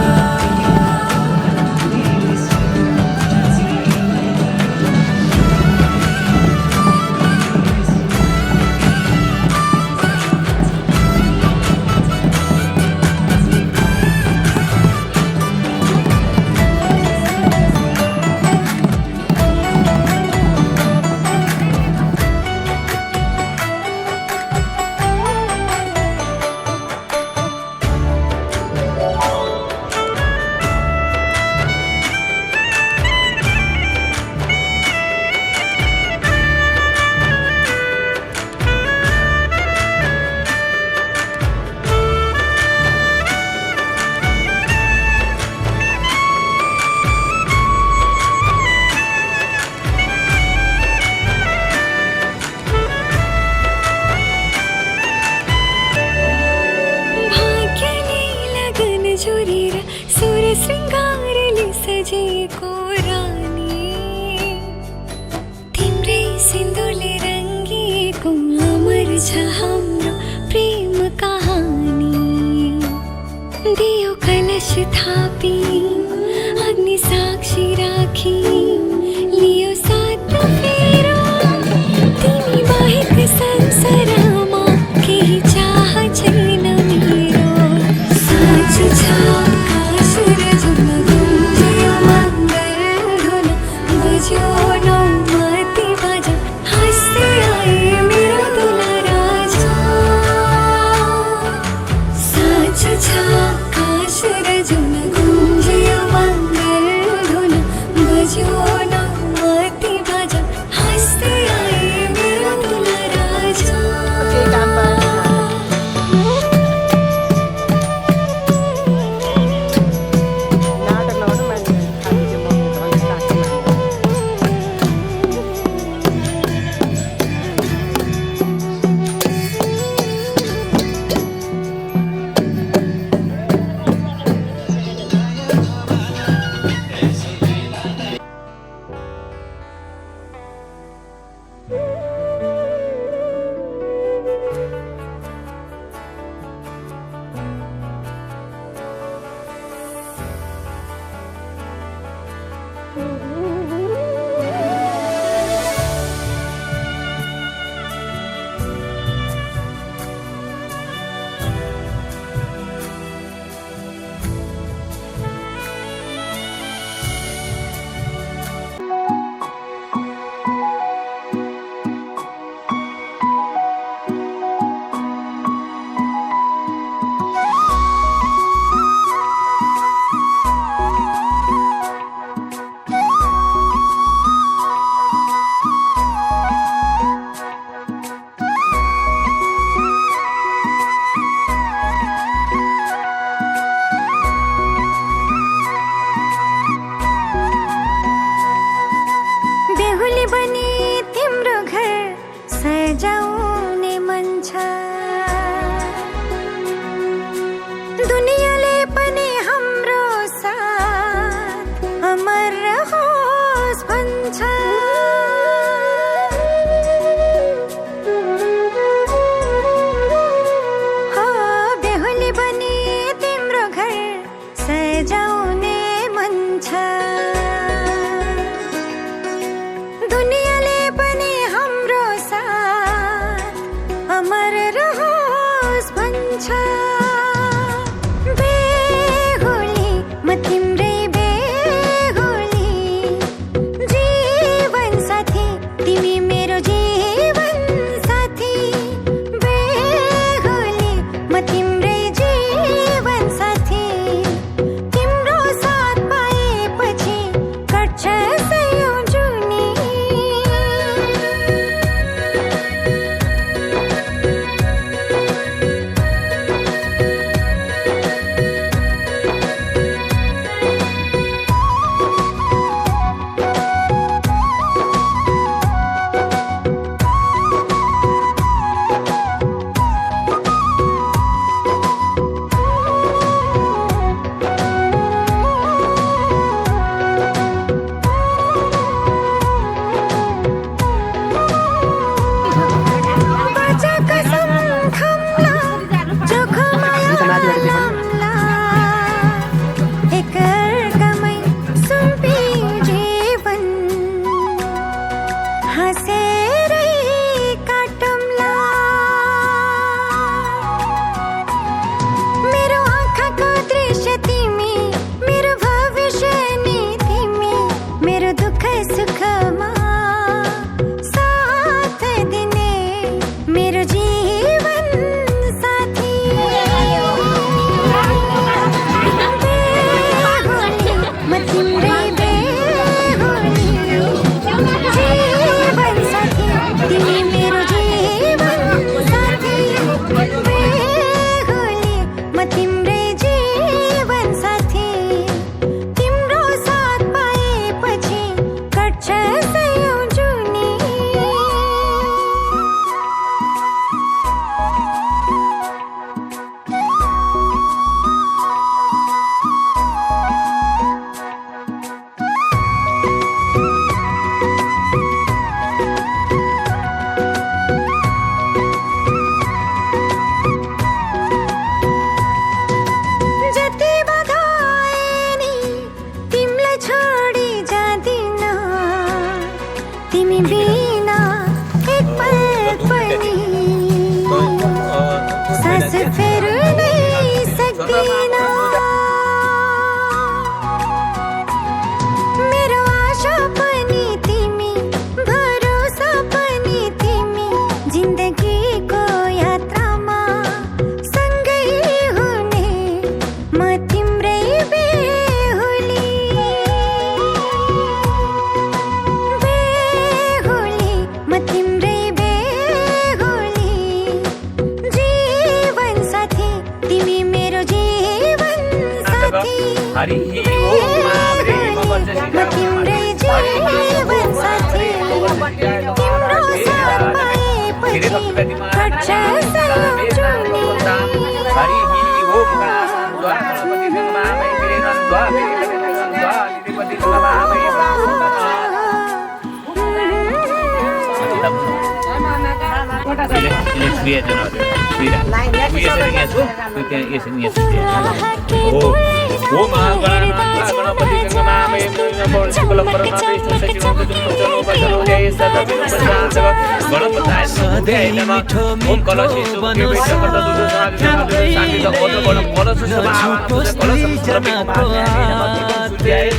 जोरेर सुर श्रृङ्गारले सजेको रानी तिम्रै सिन्दुरले रङ्गिएको अमर छ हाम्रो प्रेम कहानी दियो कलश थापी अग्नि साक्षी राखी लियो सात फेरो तिमी बाहेक संसारमा केही चाह छैन मेरो साँचो छ आकाश र जुन गुन्जियो मङ्गल धुन बज्यो नौ माथि बाजा हाँस्दै आए मेरो दुला राजा साँचो छ आकाश र जुन गुन्जियो मङ्गल धुन बज्यो नौ माथि बाजा हाँस्दै आए मेरो दुला राजा तिम्रै बेहुली बेहुली म तिम्रै बेहुली जीवन साथी तिमी मेरो जीवन साथी हरि ओम महादेव म तिम्रै जीवन साथी तिम्रो साथ पाएपछि घट्छ सम्झुनी हरि ओम गणपति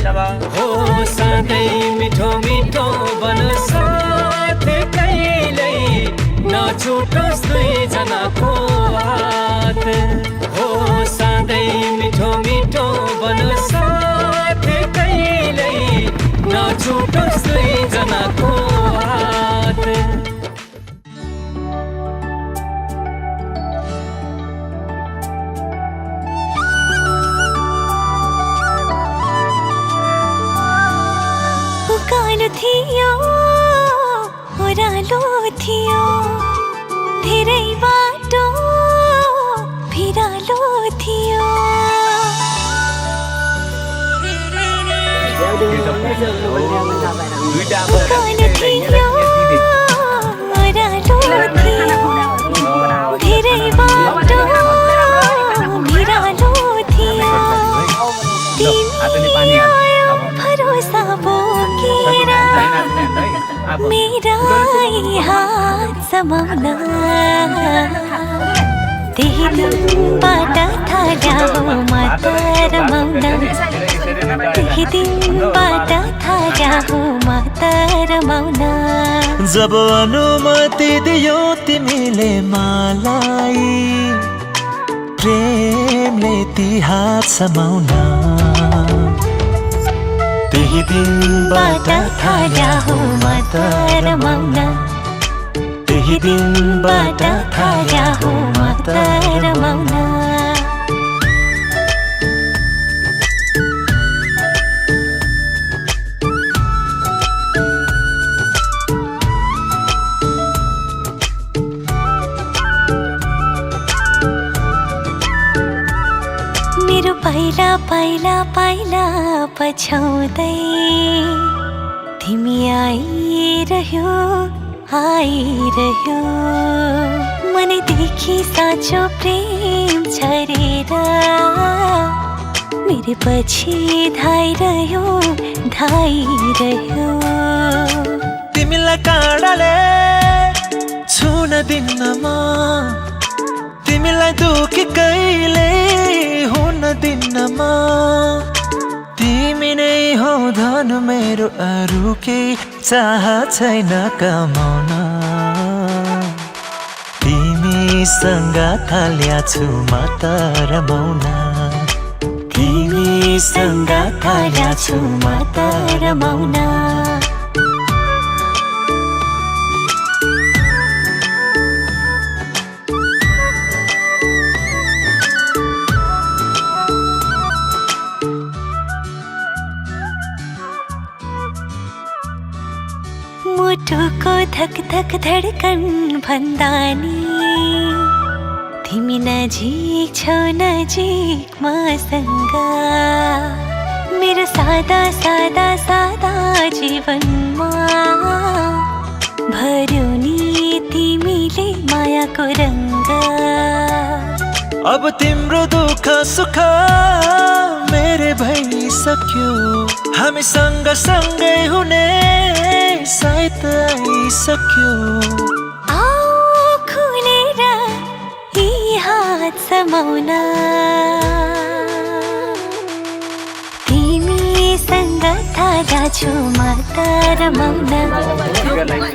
नमः हो सधैँ मिठो मिठो बनोस् साथ कहिल्यै नछुटोस् दुईजनाको हात हो सधैँ मिठो मिठो बनोस् साथ कहिल्यै नछुटोस् दुईजनाको हात उकालो थियो ओह्रालो थियो धेरै बाटो भिरालो थियो उकालो थियो ओह्रालो थियो धेरै बाटो भिरालो थियो तिमी आयो भरोसा बोकेर मेरै हात समाउन त्यही दिनबाट थाहा हो म त रमाउन त्यही दिनबाट थाहा हो म त रमाउन जब अनुमति दियो तिमीले मलाई प्रेमले ती हात समाउन त्यही दिनबाट थाहा हो म त रमाउन त्यही दिनबाट थाहा हो म त रमाउन मेरो पाइला पाइला पाइला पछ्याउँदै तिमी आइरह्यो आइरह्यो मनैदेखि साँचो प्रेम छरेर मेरो पछि धाइरह्यो धाइरह्यो तिमीलाई काँडाले छुन दिन्न म तिमीलाई दुखी कहिले हुन दिन्न म तिमी नै हो धन मेरो अरू केही चाह छैन कमाउन तिमीसँग थाल्या छु म त रमाउन तिमीसँग थाल्या छु म त रमाउन मुटुको धक धक धडकन भन्दा नि तिमी नजिक छौ नजिक मसँग मेरो सादा सादा सादा जीवनमा भर्यौ नि तिमीले मायाको रङ्ग अब तिम्रो दुःख सुख मेरे भइसक्यो हामीसँग सँगै हुने सायद आइसक्यो आओ खुलेर यी हात समाउन तिमीसँग थाहा छु म त रमाउन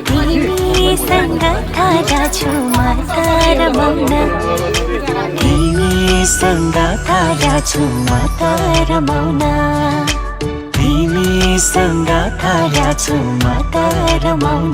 तिमीसँग थाहा छु म त रमाउन तिमीसँग थाल्या छु म त रमाउन तिमीसँग थाल्या छु म त रमाउन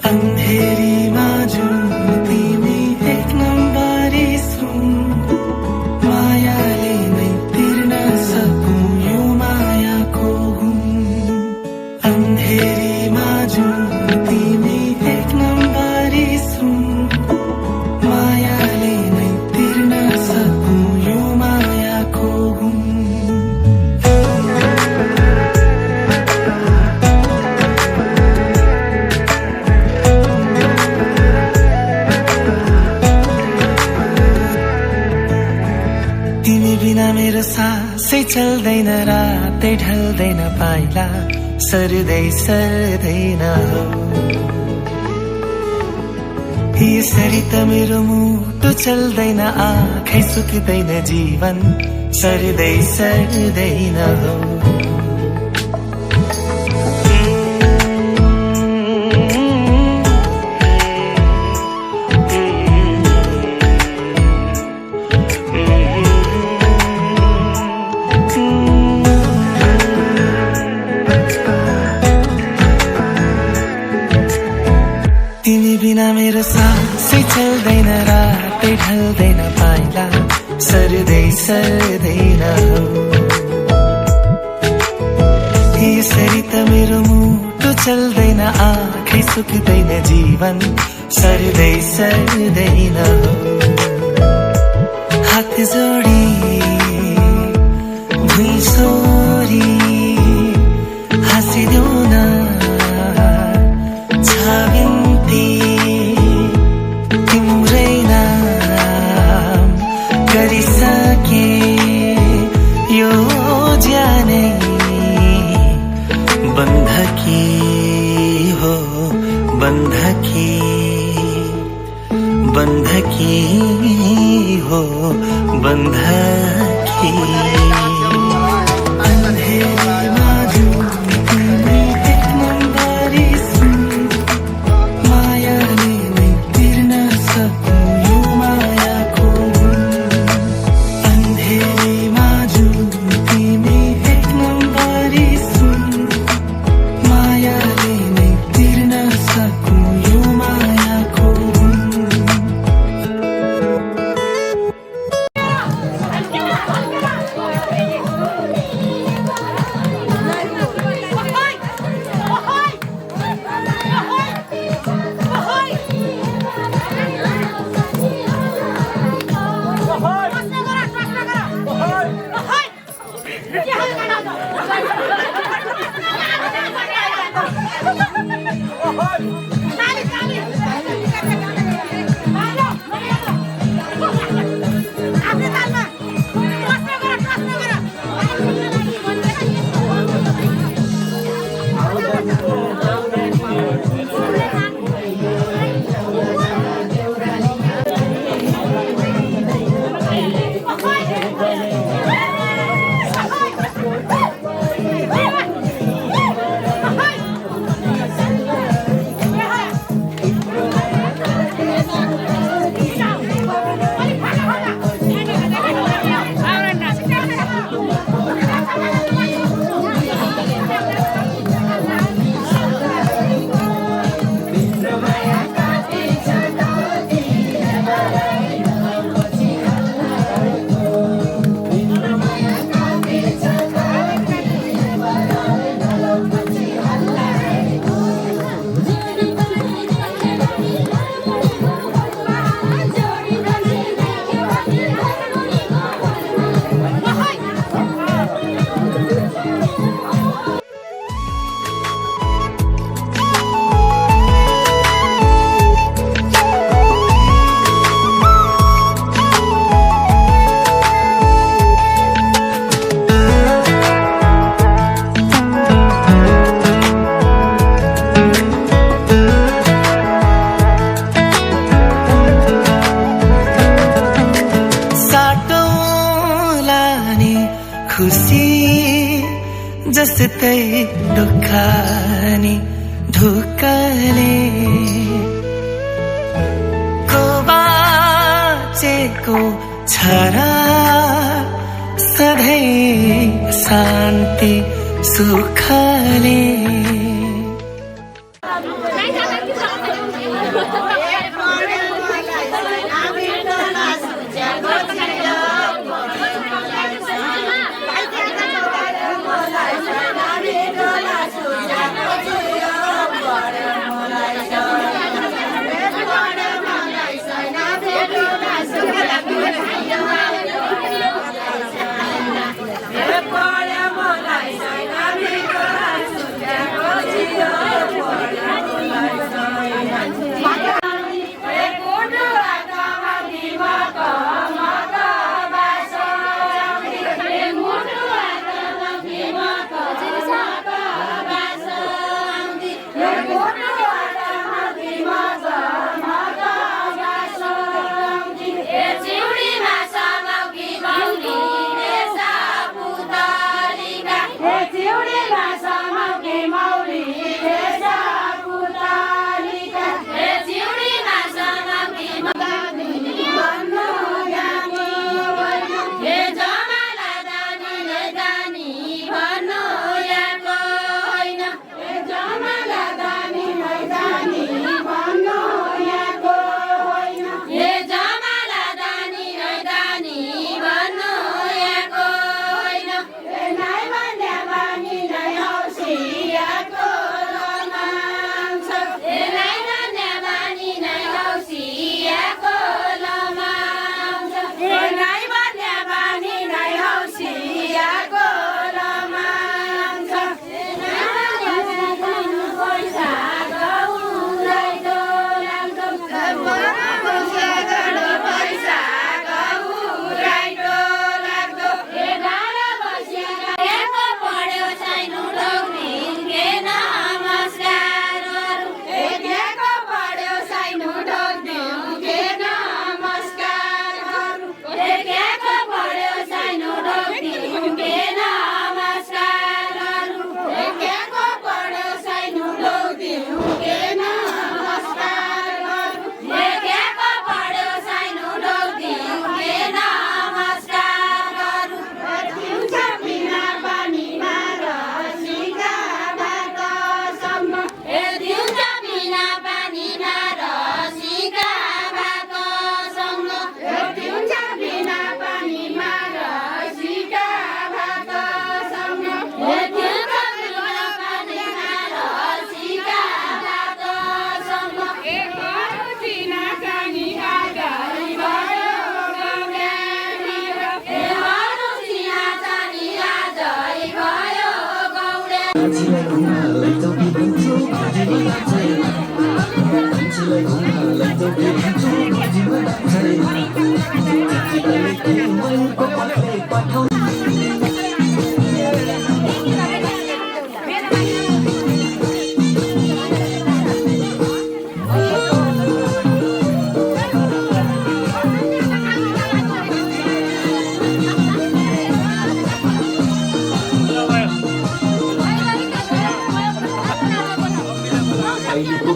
अन्धेरीमा जुन तिमी एक नम्बरी सुन मायाले नै तिर्न सकौँ यो मायाको गुण अन्धेरीमा जुन तिमी एक नम्बरी सुन मायाले नै तिर्न सकौँ यो मायाको गुण बिना मेरो सासै चल्दैन रातै ढल्दैन पाइला सर्दै सर्दैन हो यसरी त मेरो मुटु चल्दैन आँखै सुक्दैन जीवन सर्दै सर्दैन हो बिना मेरो सासै चल्दैन रातै ढल्दैन पाइला सर्दै सर्दैन हो यसरी त मेरो मुटु चल्दैन आँखै सुक्दैन जीवन सर्दै सर्दैन हो हात जोडी भुइँ सोरी हाँसिदेऊ न तिम्रै नाम गरिसके यो ज्यानै बन्धकी हो बन्धकी बन्धकी हो बन्धकी एकै दुःखनी ढुक्कले को बाँचेको छ र सधैँ शान्ति सुखले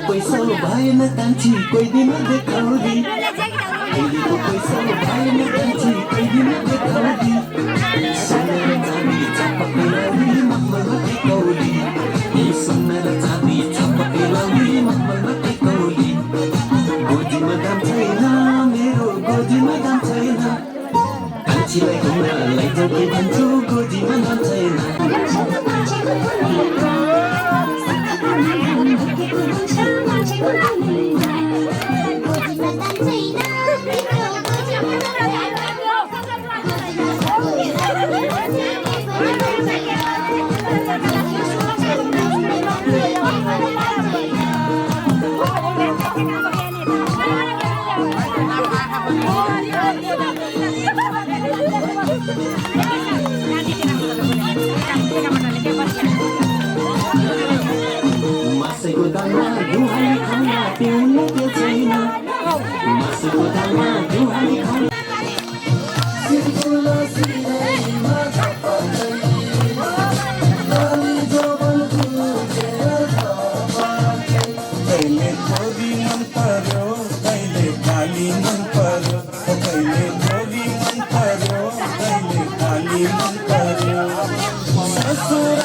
पैसा भएन कान्छी कोही दिन देखाउली अहिलेको पैसा भएन कान्छी कोही दिन देखाउली सुनेर चाँदी चपक्कै लाउली मखमलमा टेकौली सुनेर चाँदी चपक्कै लाउली मखमलमा टेकौली गोजीमा दाम छैन मेरो गोजीमा दाम छैन कान्छीलाई घुम्न लैजाऊ के भन्छु गोजीमा दाम छैन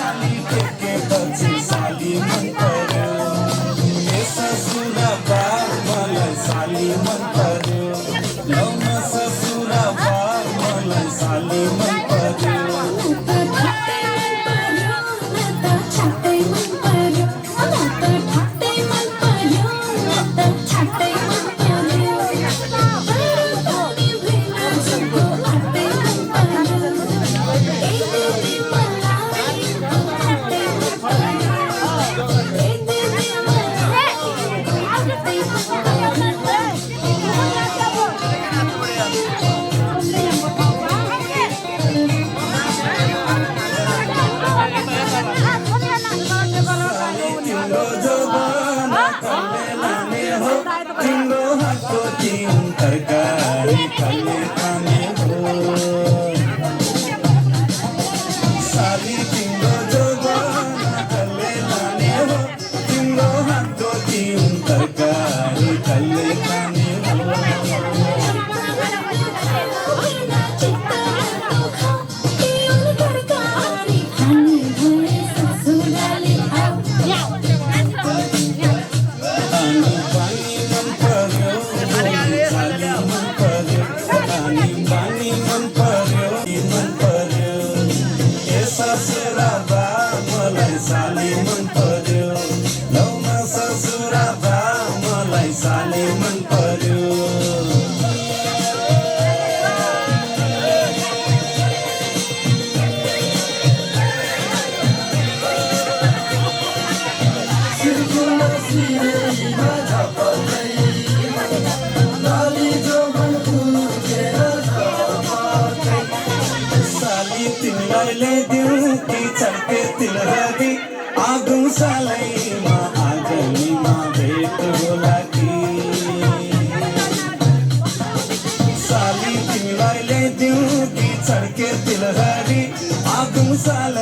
साली टेकेपछि साली मन पर्यो ए ससुरा बार मलाई साली मन पर्यो लौ न ससुरा बार मलाई साली मन पर्यो तिम्रो जोबना कसले लाने हो तिम्रो हातको तिन तरकारी कसले खाने हो साली तिम्रो जोबना कसले लाने हो तिम्रो हातको तिन तरकारी कसले खाने हो साली मन पर्यो लौ न ससुरा बा मलाई साली मन पर्यो साली तिमीलाई ल्याइदिउँ कि चर्के तिलहरी आगो सालैमा आगनीमा भेट होला कि साली तिमीलाई ल्याइदिउँ कि चर्के तिलहरी आगो साल